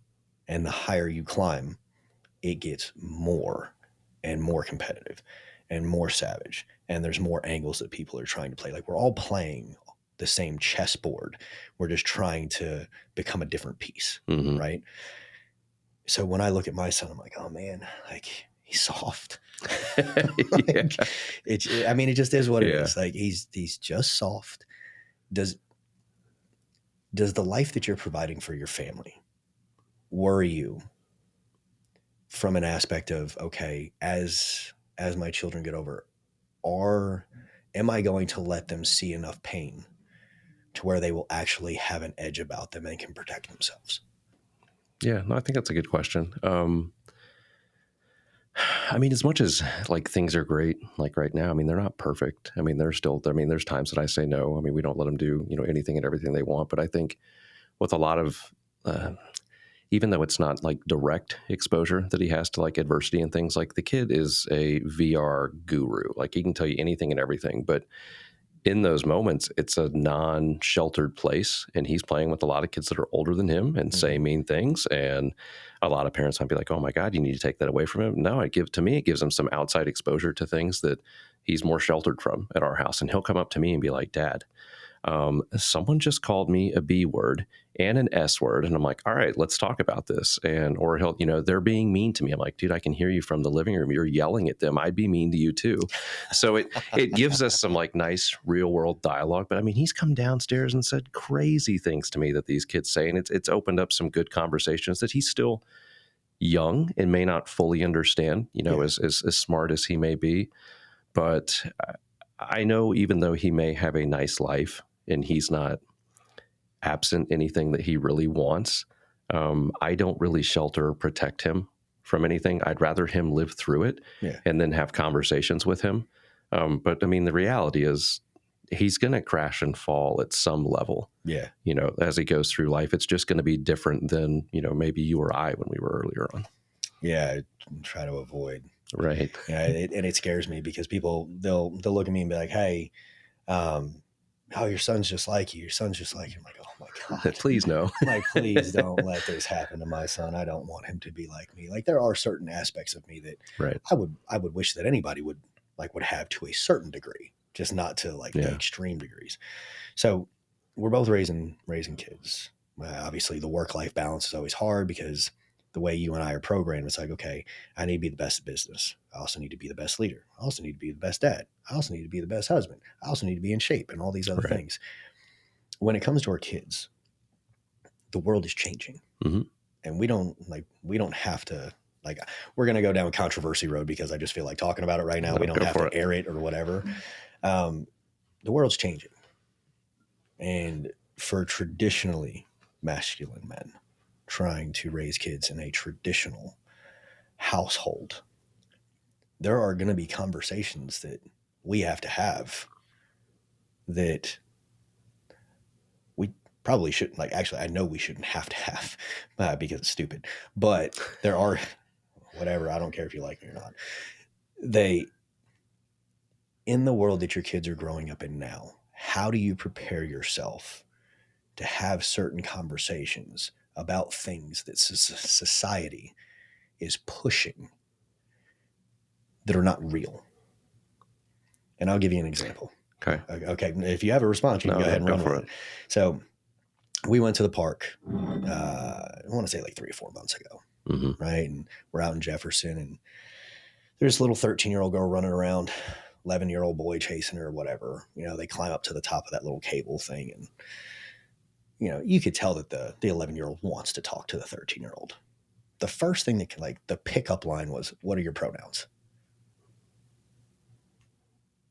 Speaker 2: And the higher you climb, it gets more and more competitive and more savage. And there's more angles that people are trying to play. Like we're all playing the same chessboard. We're just trying to become a different piece, right? So when I look at my son, I'm like, oh man, like he's soft. Like, I mean, it just is what it is. Like he's just soft. Does the life that you're providing for your family worry you from an aspect of, okay, as my children get over, am I going to let them see enough pain to where they will actually have an edge about them and can protect themselves?
Speaker 1: Yeah, no, I think that's a good question. I mean, as much as like things are great, like right now, I mean, they're not perfect. I mean, there's times that I say no. I mean, we don't let them do, anything and everything they want. But I think with a lot of, even though it's not like direct exposure that he has to like adversity and things, like the kid is a VR guru. Like he can tell you anything and everything, but in those moments, it's a non-sheltered place, and he's playing with a lot of kids that are older than him and say mean things. And a lot of parents might be like, "Oh my God, you need to take that away from him." No, it gives him some outside exposure to things that he's more sheltered from at our house. And he'll come up to me and be like, "Dad, someone just called me a B word and an S word." And I'm like, all right, let's talk about this. Or he'll, they're being mean to me. I'm like, dude, I can hear you from the living room. You're yelling at them. I'd be mean to you too. So it gives us some like nice real world dialogue. But I mean, he's come downstairs and said crazy things to me that these kids say. And it's opened up some good conversations that he's still young and may not fully understand, as smart as he may be. But I know even though he may have a nice life, and he's not absent anything that he really wants, I don't really shelter or protect him from anything. I'd rather him live through it and then have conversations with him. But I mean, the reality is he's going to crash and fall at some level.
Speaker 2: Yeah.
Speaker 1: As he goes through life, it's just going to be different than, maybe you or I when we were earlier on.
Speaker 2: Yeah. I try to avoid.
Speaker 1: Right.
Speaker 2: Yeah. And it scares me because people, they'll look at me and be like, hey, oh, your son's just like you. Your son's just like you. I'm like, oh my God.
Speaker 1: Please no.
Speaker 2: Like, please don't let this happen to my son. I don't want him to be like me. Like there are certain aspects of me that I would wish that anybody would have to a certain degree, just not to like the extreme degrees. So we're both raising kids. Obviously the work-life balance is always hard because the way you and I are programmed, it's like, okay, I need to be the best at business. I also need to be the best leader. I also need to be the best dad. I also need to be the best husband. I also need to be in shape and all these other things. When it comes to our kids, the world is changing,
Speaker 1: Mm-hmm.
Speaker 2: and we don't have to, like, we're going to go down controversy road because I just feel like talking about it right now.
Speaker 1: No,
Speaker 2: We don't
Speaker 1: go
Speaker 2: have
Speaker 1: for
Speaker 2: to
Speaker 1: it.
Speaker 2: air it or whatever. The world's changing. And for traditionally masculine men trying to raise kids in a traditional household, there are going to be conversations that we have to have that we probably shouldn't, like, actually, I know we shouldn't have to have because it's stupid, but there are, whatever, I don't care if you like me or not. They, in the world that your kids are growing up in now, how do you prepare yourself to have certain conversations about things that society is pushing that are not real? And I'll give you an example.
Speaker 1: Okay.
Speaker 2: Okay. If you have a response, you can go ahead and
Speaker 1: go
Speaker 2: run
Speaker 1: for
Speaker 2: with
Speaker 1: it.
Speaker 2: it. So we went to the park, I want to say like 3 or 4 months ago.
Speaker 1: Mm-hmm.
Speaker 2: Right. And we're out in Jefferson, and there's a little 13-year-old girl running around, 11-year-old boy chasing her or whatever. They climb up to the top of that little cable thing, and you could tell that the 11-year-old wants to talk to the 13-year-old. The first thing that the pickup line was, "What are your pronouns?"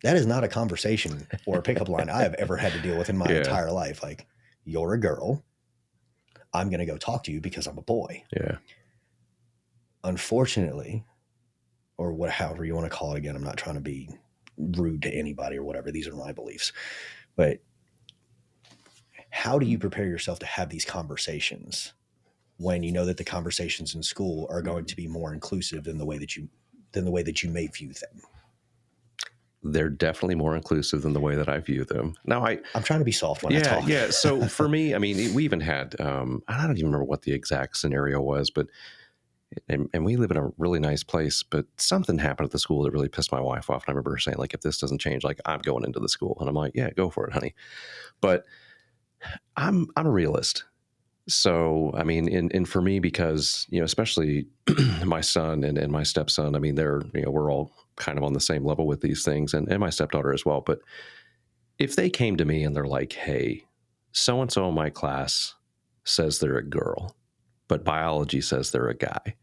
Speaker 2: That is not a conversation or a pickup line I have ever had to deal with in my
Speaker 1: Yeah.
Speaker 2: entire life. Like, you're a girl. I'm going to go talk to you because I'm a boy.
Speaker 1: Yeah.
Speaker 2: Unfortunately, or however you want to call it, again, I'm not trying to be rude to anybody or whatever. These are my beliefs. But how do you prepare yourself to have these conversations when you know that the conversations in school are going to be more inclusive than the way that you may view them?
Speaker 1: They're definitely more inclusive than the way that I view them. Now,
Speaker 2: I'm trying to be soft when I talk.
Speaker 1: Yeah. So for me, I mean, we even had, I don't even remember what the exact scenario was, but, and we live in a really nice place, but something happened at the school that really pissed my wife off. And I remember her saying, like, if this doesn't change, like, I'm going into the school. And I'm like, yeah, go for it, honey. But I'm a realist. So, I mean, and for me, because, especially my son and my stepson, I mean, we're all kind of on the same level with these things, and my stepdaughter as well. But if they came to me and they're like, hey, so-and-so in my class says they're a girl, but biology says they're a guy.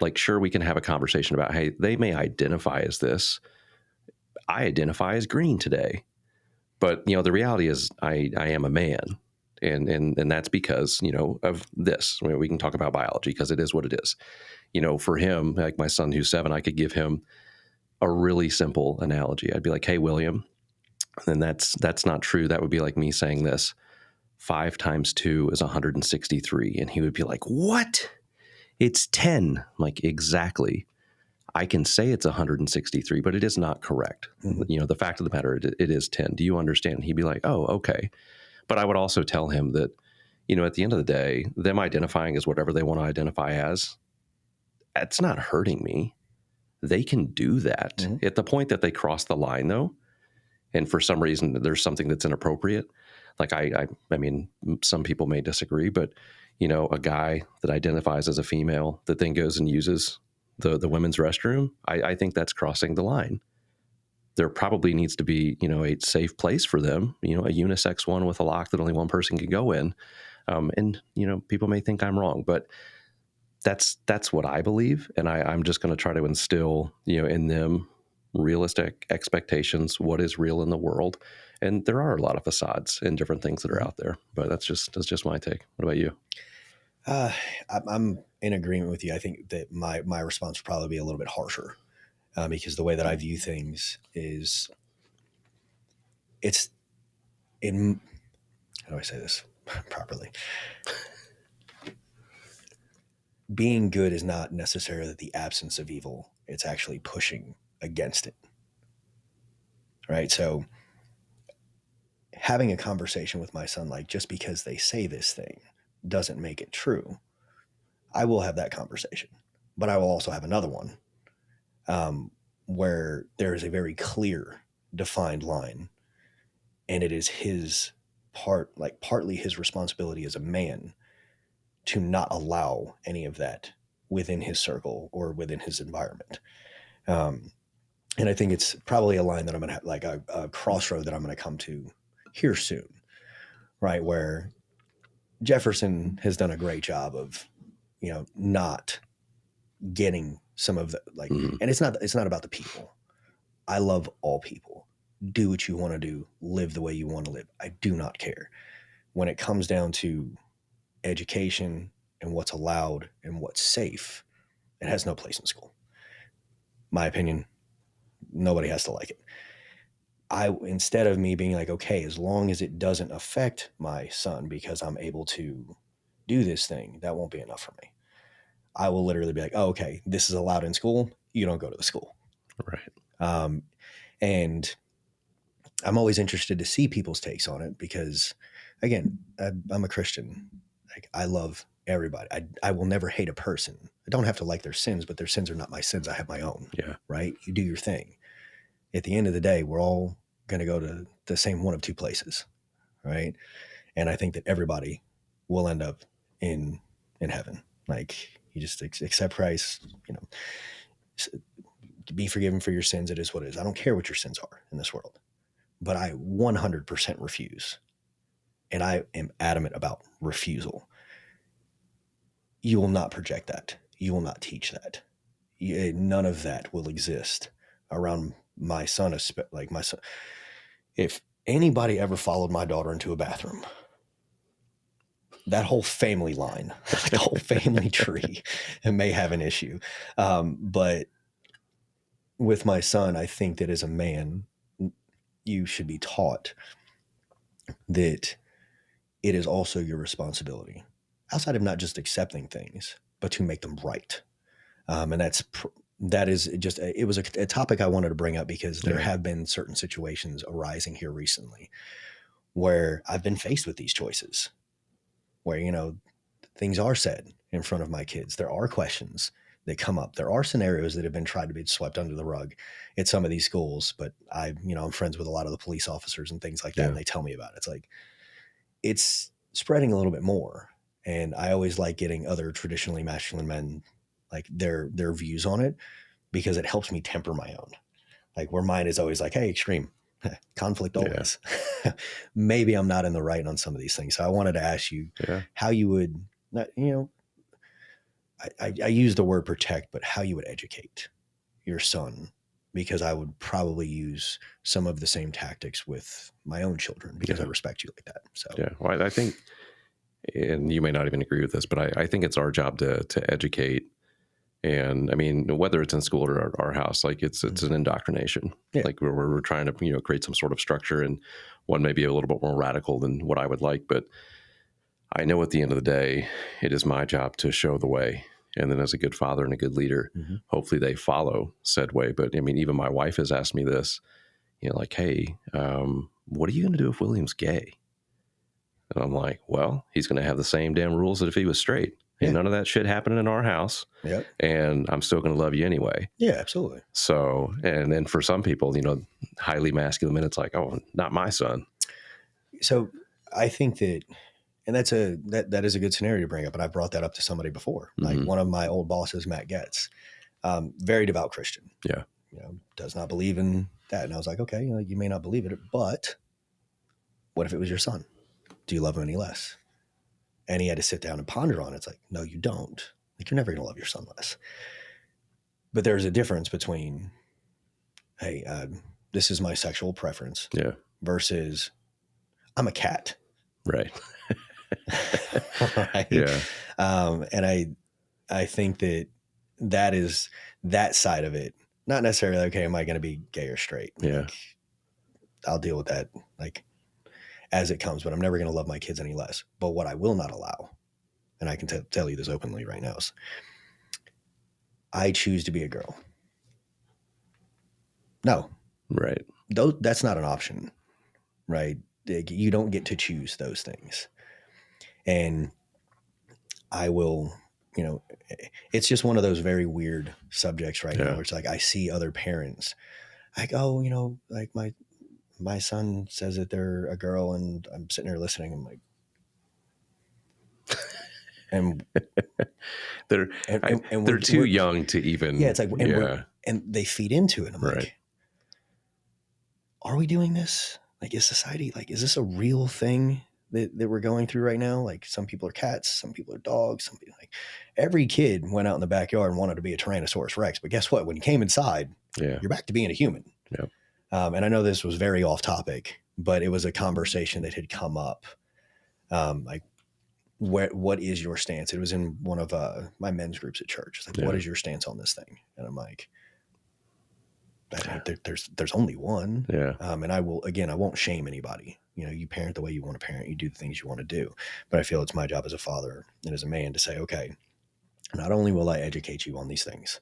Speaker 1: Like, sure, we can have a conversation about, hey, they may identify as this. I identify as green today. But, the reality is I am a man. And that's because, of this. I mean, we can talk about biology because it is what it is. For him, like my son who's 7, I could give him a really simple analogy. I'd be like, hey, William, and that's not true. That would be like me saying this: 5 times 2 is 163. And he would be like, what? It's 10. I'm like, exactly. I can say it's 163, but it is not correct.
Speaker 2: Mm-hmm.
Speaker 1: The fact of the matter, it is 10. Do you understand? And he'd be like, oh, okay. But I would also tell him that, at the end of the day, them identifying as whatever they want to identify as, it's not hurting me. They can do that.
Speaker 2: Mm-hmm.
Speaker 1: At the point that they cross the line, though, and for some reason there's something that's inappropriate, like I mean, some people may disagree, but a guy that identifies as a female that then goes and uses the women's restroom, I think that's crossing the line. There probably needs to be a safe place for them, a unisex one with a lock that only one person can go in, and people may think I'm wrong, but that's what I believe, and I'm just going to try to instill in them realistic expectations, what is real in the world. And there are a lot of facades and different things that are out there, but that's just my take. What about you?
Speaker 2: I'm in agreement with you. I think that my response would probably be a little bit harsher, because the way that I view things is, it's in, how do I say this properly? Being good is not necessarily the absence of evil. It's actually pushing against it. Right. So having a conversation with my son, like, just because they say this thing doesn't make it true. I will have that conversation, but I will also have another one, where there is a very clear, defined line, and it is his partly his responsibility as a man to not allow any of that within his circle or within his environment. And I think it's probably a line that I'm going to have, like a crossroad that I'm going to come to here soon, right? Where Jefferson has done a great job of, not getting some of the and it's not about the people. I love all people. Do what you want to do, live the way you want to live. I do not care. When it comes down to education and what's allowed and what's safe, it has no place in school. My opinion, nobody has to like it. Instead of me being like, okay, as long as it doesn't affect my son because I'm able to do this thing, that won't be enough for me. I will literally be like, oh, okay, this is allowed in school. You don't go to the school.
Speaker 1: Right.
Speaker 2: And I'm always interested to see people's takes on it because, again, I'm a Christian. Like, I love everybody. I will never hate a person. I don't have to like their sins, but their sins are not my sins. I have my own.
Speaker 1: Yeah.
Speaker 2: Right? You do your thing. At the end of the day, we're all going to go to the same one of two places, right? And I think that everybody will end up in heaven. Like, you just accept Christ, be forgiven for your sins. It is what it is. I don't care what your sins are in this world, but I 100% refuse. And I am adamant about refusal. You will not project that. You will not teach that. None of that will exist around my son. Like my son, if anybody ever followed my daughter into a bathroom, that whole family line, like the whole family tree, it may have an issue. But with my son, I think that as a man, you should be taught that it is also your responsibility, outside of not just accepting things, but to make them right. And that is just, it was a topic I wanted to bring up because there have been certain situations arising here recently where I've been faced with these choices where, things are said in front of my kids. There are questions that come up. There are scenarios that have been tried to be swept under the rug at some of these schools, but I'm friends with a lot of the police officers and things like that. And they tell me about it. It's like, it's spreading a little bit more. And I always like getting other traditionally masculine men, like their views on it, because it helps me temper my own. Like, where mine is always like, hey, extreme conflict always. Yeah. Maybe I'm not in the right on some of these things. So I wanted to ask you how you would, I use the word protect, but how you would educate your son, because I would probably use some of the same tactics with my own children because I respect you like that. So
Speaker 1: well, I think, and you may not even agree with this, but I think it's our job to educate. And I mean, whether it's in school or our house, like it's an indoctrination. Like we're trying to create some sort of structure, and one may be a little bit more radical than what I would like. But I know at the end of the day, it is my job to show the way. And then as a good father and a good leader, hopefully they follow said way. But I mean, even my wife has asked me this, like, hey, what are you going to do if William's gay? And I'm like, well, he's going to have the same damn rules that if he was straight. And none of that shit happening in our house. Yep. And I'm still going to love you anyway.
Speaker 2: Yeah, absolutely.
Speaker 1: So, and then for some people, highly masculine men, it's like, oh, not my son.
Speaker 2: So I think that, and that is a good scenario to bring up. And I brought that up to somebody before. Like one of my old bosses, Matt Getz, very devout Christian.
Speaker 1: Yeah.
Speaker 2: Does not believe in that. And I was like, okay, you may not believe it, but what if it was your son? Do you love him any less? And he had to sit down and ponder on it. It's like, no, you don't. Like, you're never going to love your son less. But there's a difference between, hey, this is my sexual preference.
Speaker 1: Yeah.
Speaker 2: Versus, I'm a cat.
Speaker 1: Right.
Speaker 2: Right.
Speaker 1: Yeah.
Speaker 2: And I think that is that side of it. Not necessarily, okay, am I going to be gay or straight?
Speaker 1: Yeah.
Speaker 2: Like, I'll deal with that. Like, as it comes, but I'm never going to love my kids any less. But what I will not allow, and I can tell you this openly right now, is I choose to be a girl. No.
Speaker 1: Right.
Speaker 2: That's not an option, right? You don't get to choose those things. And I will, it's just one of those very weird subjects right now where it's like, I see other parents like, oh, like my son says that they're a girl, and I'm sitting there listening. I'm like, and
Speaker 1: they're too young to even.
Speaker 2: Yeah, it's like, and they feed into it. I'm like, are we doing this? Like, is society, like, is this a real thing that we're going through right now. Like some people are cats, some people are dogs, some people like every kid went out in the backyard and wanted to be a Tyrannosaurus Rex. But guess what? When you came inside,
Speaker 1: Yeah.
Speaker 2: you're back to being a human.
Speaker 1: Yep.
Speaker 2: And I know this was very off topic, but it was a conversation that had come up. Like, what is your stance? It was in one of my men's groups at church. It's like,
Speaker 1: Yeah.
Speaker 2: what is your stance on this thing? And I'm like, there's only one.
Speaker 1: Yeah.
Speaker 2: And I won't shame anybody. You know, you parent the way you want to parent, you do the things you want to do. But I feel it's my job as a father and as a man to say, okay, not only will I educate you on these things,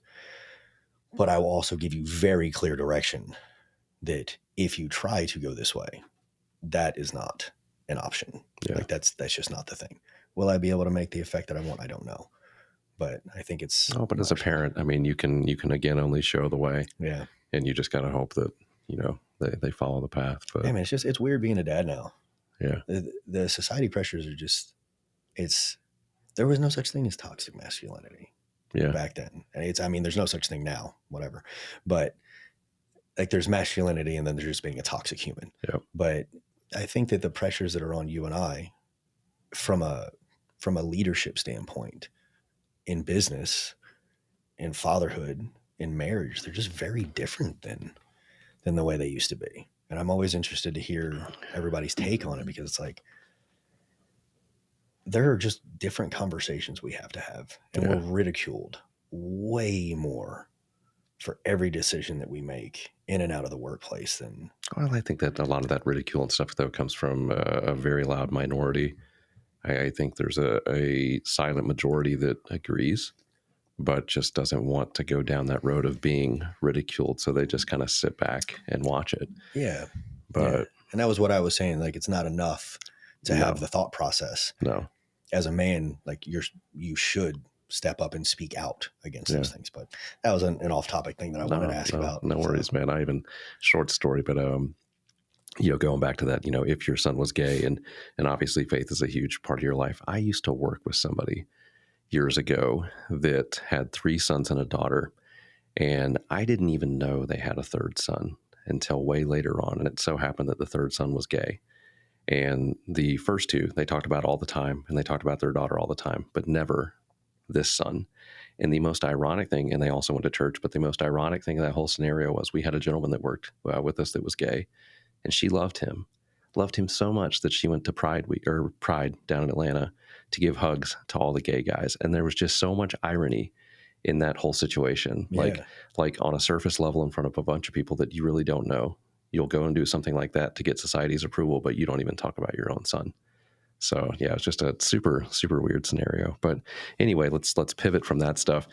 Speaker 2: but I will also give you very clear direction that if you try to go this way, that is not an option.
Speaker 1: Yeah.
Speaker 2: Like that's just not the thing. Will I be able to make the effect that I want? I don't know. But I think it's
Speaker 1: but as a parent, I mean, you can again only show the way.
Speaker 2: Yeah.
Speaker 1: And you just gotta hope that, they follow the path. But
Speaker 2: yeah, man, it's weird being a dad now.
Speaker 1: Yeah.
Speaker 2: The society pressures are just there was no such thing as toxic masculinity back then. And there's no such thing now, whatever. But like there's masculinity and then there's just being a toxic human.
Speaker 1: Yep.
Speaker 2: But I think that the pressures that are on you and I from a leadership standpoint in business, in fatherhood, in marriage, they're just very different than the way they used to be. And I'm always interested to hear everybody's take on it because it's like there are just different conversations we have to have. And we're ridiculed way more for every decision that we make in and out of the workplace than.
Speaker 1: Well, I think that a lot of that ridicule and stuff, though, comes from a very loud minority. I think there's a silent majority that agrees, but just doesn't want to go down that road of being ridiculed. So they just kind of sit back and watch it.
Speaker 2: Yeah.
Speaker 1: But
Speaker 2: and that was what I was saying. Like, it's not enough to have the thought process.
Speaker 1: No.
Speaker 2: As a man, like you should step up and speak out against those things. But that was an off-topic thing that I wanted to ask about.
Speaker 1: No worries, man. I even short story, but going back to that, if your son was gay, and obviously faith is a huge part of your life. I used to work with somebody years ago that had 3 sons and a daughter, and I didn't even know they had a third son until way later on. And it so happened that the third son was gay. And the first 2, they talked about all the time, and they talked about their daughter all the time, but never this son. And the most ironic thing, and they also went to church, but the most ironic thing in that whole scenario was we had a gentleman that worked with us that was gay, and she loved him so much that she went to Pride down in Atlanta to give hugs to all the gay guys. And there was just so much irony in that whole situation.
Speaker 2: Yeah.
Speaker 1: Like on a surface level in front of a bunch of people that you really don't know, you'll go and do something like that to get society's approval, but you don't even talk about your own son. So yeah, it's just a super, super weird scenario. But anyway, let's pivot from that stuff.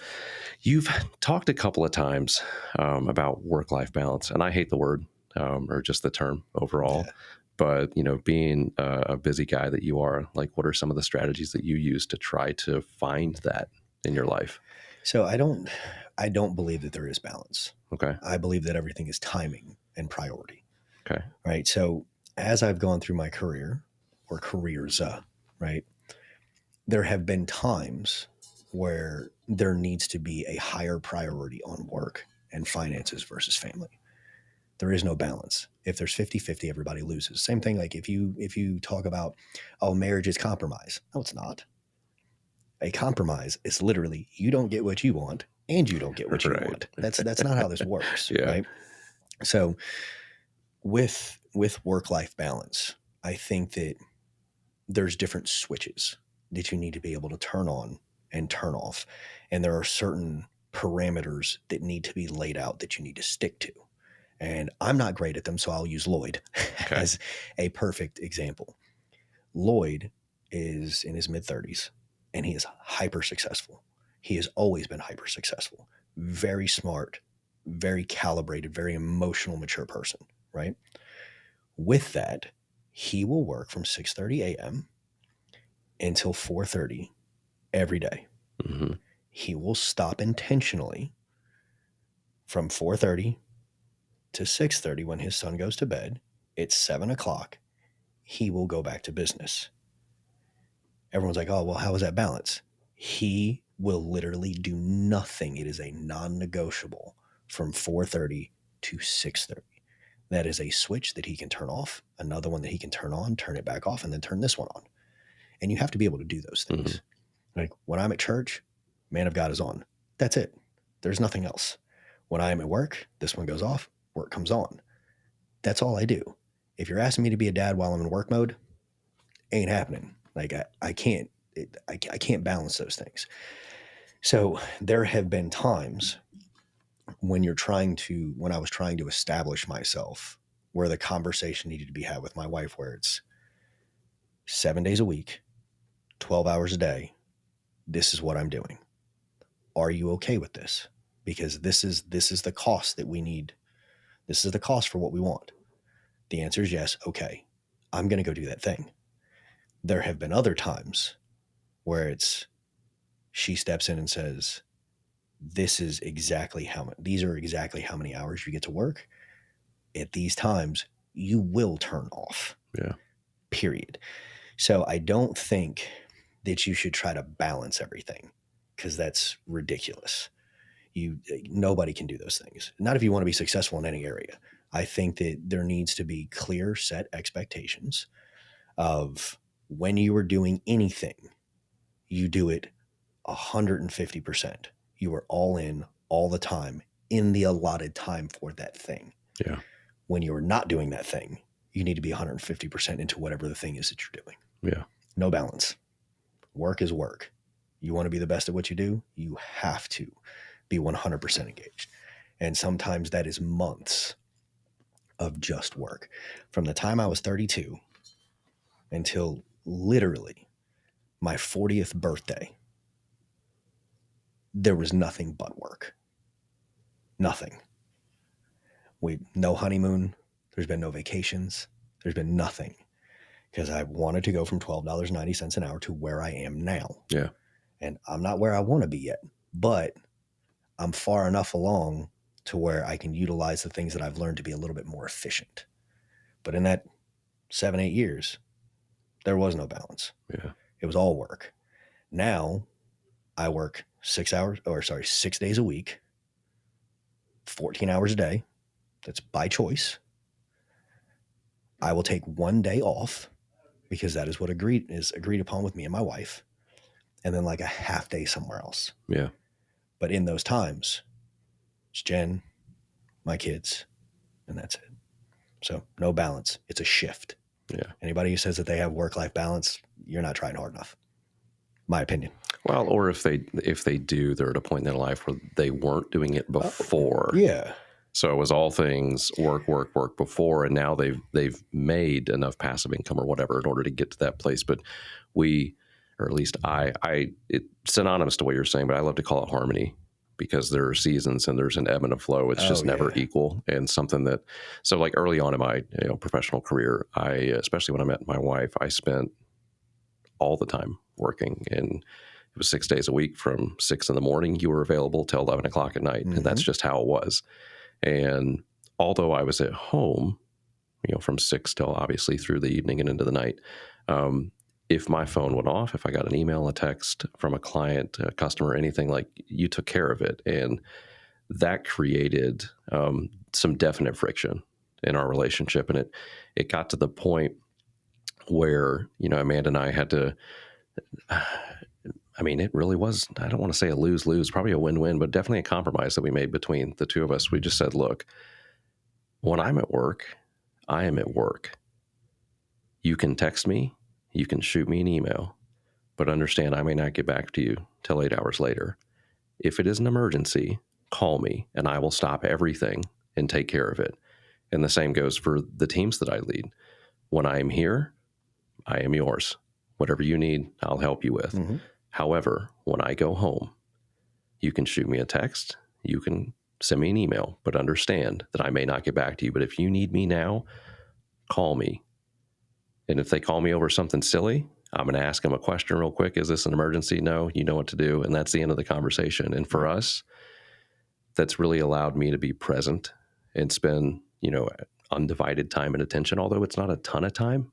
Speaker 1: You've talked a couple of times about work-life balance, and I hate the word or just the term overall. Yeah. But being a busy guy that you are, like, what are some of the strategies that you use to try to find that in your life?
Speaker 2: So I don't believe that there is balance.
Speaker 1: Okay.
Speaker 2: I believe that everything is timing and priority.
Speaker 1: Okay.
Speaker 2: Right. So as I've gone through my career or careers, right, there have been times where there needs to be a higher priority on work and finances versus family. There is no balance. If there's 50-50, everybody loses. Same thing. Like if you talk about, marriage is compromise. No, it's not. A compromise is literally you don't get what you want and you don't get what you want. That's not how this works. Yeah. Right. So with work-life balance, I think that there's different switches that you need to be able to turn on and turn off. And there are certain parameters that need to be laid out that you need to stick to. And I'm not great at them, so I'll use Lloyd as a perfect example. Lloyd is in his mid-30s, and he is hyper successful. He has always been hyper successful. Very smart, very calibrated, very emotional, mature person, right? With that, he will work from 6:30 a.m. until 4:30 every day.
Speaker 1: Mm-hmm.
Speaker 2: He will stop intentionally from 4:30 to 6:30 when his son goes to bed. It's 7 o'clock. He will go back to business. Everyone's like, oh, well, how is that balance? He will literally do nothing. It is a non-negotiable from 4:30 to 6:30. That is a switch that he can turn off, another one that he can turn on, turn it back off, and then turn this one on. And you have to be able to do those things. Like when I'm at church, man of God is on. That's it. There's nothing else. When I'm at work, this one goes off, work comes on. That's all I do. If you're asking me to be a dad while I'm in work mode, ain't happening. Like I can't balance those things. So there have been times when I was trying to establish myself, where the conversation needed to be had with my wife, where it's 7 days a week, 12 hours a day. This is what I'm doing. Are you okay with this? Because this is the cost that we need. This is the cost for what we want. The answer is yes. Okay. I'm going to go do that thing. There have been other times where she steps in and says, these are exactly how many hours you get to work. At these times, you will turn off.
Speaker 1: Yeah.
Speaker 2: Period. So I don't think that you should try to balance everything, because that's ridiculous. Nobody can do those things. Not if you want to be successful in any area. I think that there needs to be clear set expectations of when you are doing anything, you do it 150%. You are all in all the time in the allotted time for that thing.
Speaker 1: Yeah.
Speaker 2: When you are not doing that thing, you need to be 150% into whatever the thing is that you're doing.
Speaker 1: Yeah.
Speaker 2: No balance. Work is work. You want to be the best at what you do, you have to be 100% engaged. And sometimes that is months of just work. From the time I was 32 until literally my 40th birthday, there was nothing but work. Nothing. No honeymoon. There's been no vacations. There's been nothing. Because I wanted to go from $12.90 an hour to where I am now.
Speaker 1: Yeah.
Speaker 2: And I'm not where I want to be yet, but I'm far enough along to where I can utilize the things that I've learned to be a little bit more efficient. But in that 7-8 years, there was no balance.
Speaker 1: Yeah.
Speaker 2: It was all work. Now I work 6 days a week, 14 hours a day. That's by choice. I will take one day off because that is what is agreed upon with me and my wife. And then like a half day somewhere else.
Speaker 1: Yeah.
Speaker 2: But in those times, it's Jen, my kids, and that's it. So no balance. It's a shift.
Speaker 1: Yeah.
Speaker 2: Anybody who says that they have work-life balance, you're not trying hard enough. My opinion.
Speaker 1: Well, or if they do, they're at a point in their life where they weren't doing it before.
Speaker 2: Yeah.
Speaker 1: So it was all things work before, and now they've made enough passive income or whatever in order to get to that place. But or at least it's synonymous to what you're saying, but I love to call it harmony, because there are seasons and there's an ebb and a flow. It's just never equal. And so like early on in my professional career, especially when I met my wife, I spent all the time working, and it was 6 days a week. From 6 in the morning, you were available till 11 o'clock at night. Mm-hmm. And that's just how it was. And although I was at home, from 6 till obviously through the evening and into the night, if my phone went off, if I got an email, a text from a client, a customer, anything, like, you took care of it. And that created some definite friction in our relationship. And it got to the point where, Amanda and I had to, it really was, I don't want to say a lose-lose, probably a win-win, but definitely a compromise that we made between the two of us. We just said, look, when I'm at work, I am at work. You can text me, you can shoot me an email, but understand I may not get back to you till 8 hours later. If it is an emergency, call me and I will stop everything and take care of it. And the same goes for the teams that I lead. When I am here, I am yours. Whatever you need, I'll help you with. Mm-hmm. However, when I go home, you can shoot me a text, you can send me an email, but understand that I may not get back to you. But if you need me now, call me. And if they call me over something silly, I'm going to ask them a question real quick. Is this an emergency? No, you know what to do. And that's the end of the conversation. And for us, that's really allowed me to be present and spend, undivided time and attention. Although it's not a ton of time,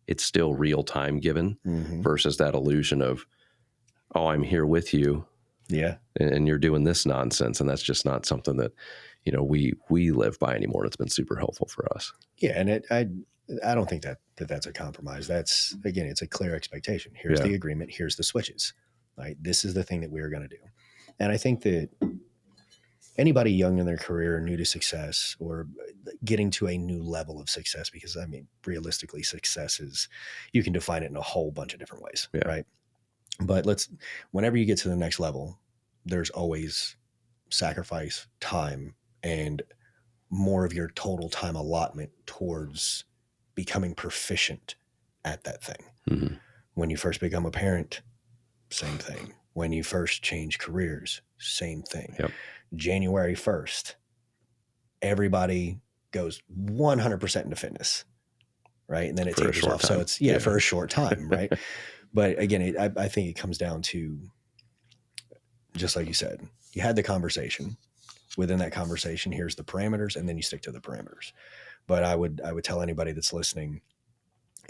Speaker 1: it's still real time given, mm-hmm. versus that illusion of, oh, I'm here with you.
Speaker 2: Yeah.
Speaker 1: And you're doing this nonsense. And that's just not something that, we live by anymore. It's been super helpful for us.
Speaker 2: Yeah, and I don't think that's a compromise. That's, again, it's a clear expectation. Here's the agreement. Here's the switches. Right. This is the thing that we're going to do. And I think that anybody young in their career, new to success, or getting to a new level of success, because I mean, realistically, success is, you can define it in a whole bunch of different ways, right? But whenever you get to the next level, there's always sacrifice, time, and more of your total time allotment towards becoming proficient at that thing.
Speaker 1: Mm-hmm.
Speaker 2: When you first become a parent, same thing. When you first change careers, same thing.
Speaker 1: Yep.
Speaker 2: January 1st, everybody goes 100% into fitness, right? And then it tapers off. So it's, for a short time, right? But again, I think it comes down to, just like you said, you had the conversation. Within that conversation, here's the parameters, and then you stick to the parameters. But I would tell anybody that's listening,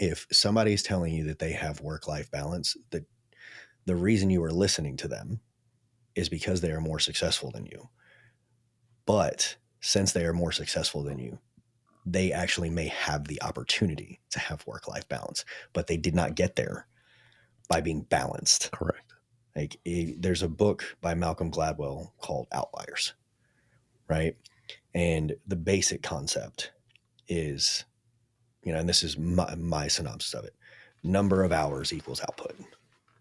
Speaker 2: if somebody's telling you that they have work-life balance, that the reason you are listening to them is because they are more successful than you. But since they are more successful than you, they actually may have the opportunity to have work-life balance, but they did not get there by being balanced.
Speaker 1: Correct.
Speaker 2: Like, there's a book by Malcolm Gladwell called Outliers, right? And the basic concept is, and this is my synopsis of it, number of hours equals output,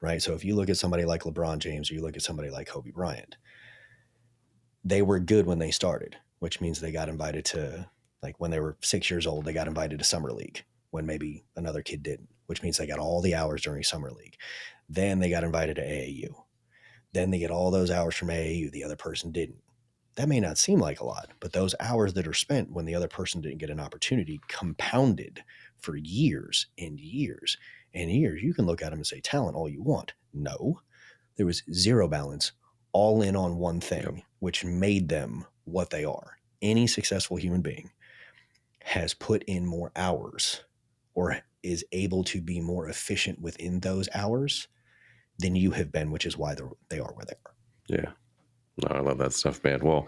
Speaker 2: right? So if you look at somebody like LeBron James, or you look at somebody like Kobe Bryant, they were good when they started, which means they got invited to, like, when they were 6 years old, they got invited to summer league when maybe another kid didn't, which means they got all the hours during summer league. Then they got invited to AAU. Then they get all those hours from AAU. The other person didn't. That may not seem like a lot, but those hours that are spent when the other person didn't get an opportunity compounded for years and years and years. You can look at them and say talent all you want. No, there was zero balance, all in on one thing, which made them what they are. Any successful human being has put in more hours, or is able to be more efficient within those hours than you have been, which is why they are where they are.
Speaker 1: Yeah. No, I love that stuff, man. Well,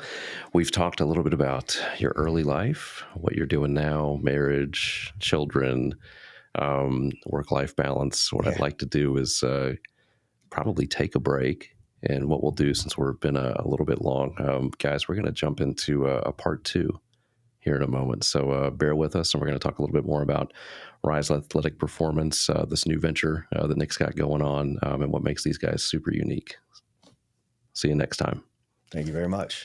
Speaker 1: we've talked a little bit about your early life, what you're doing now, marriage, children, work-life balance. What I'd like to do is probably take a break. And what we'll do, since we've been a little bit long, guys, we're going to jump into a part 2 here in a moment. So bear with us, and we're going to talk a little bit more about Rise Athletic Performance, this new venture that Nick's got going on, and what makes these guys super unique. See you next time.
Speaker 2: Thank you very much.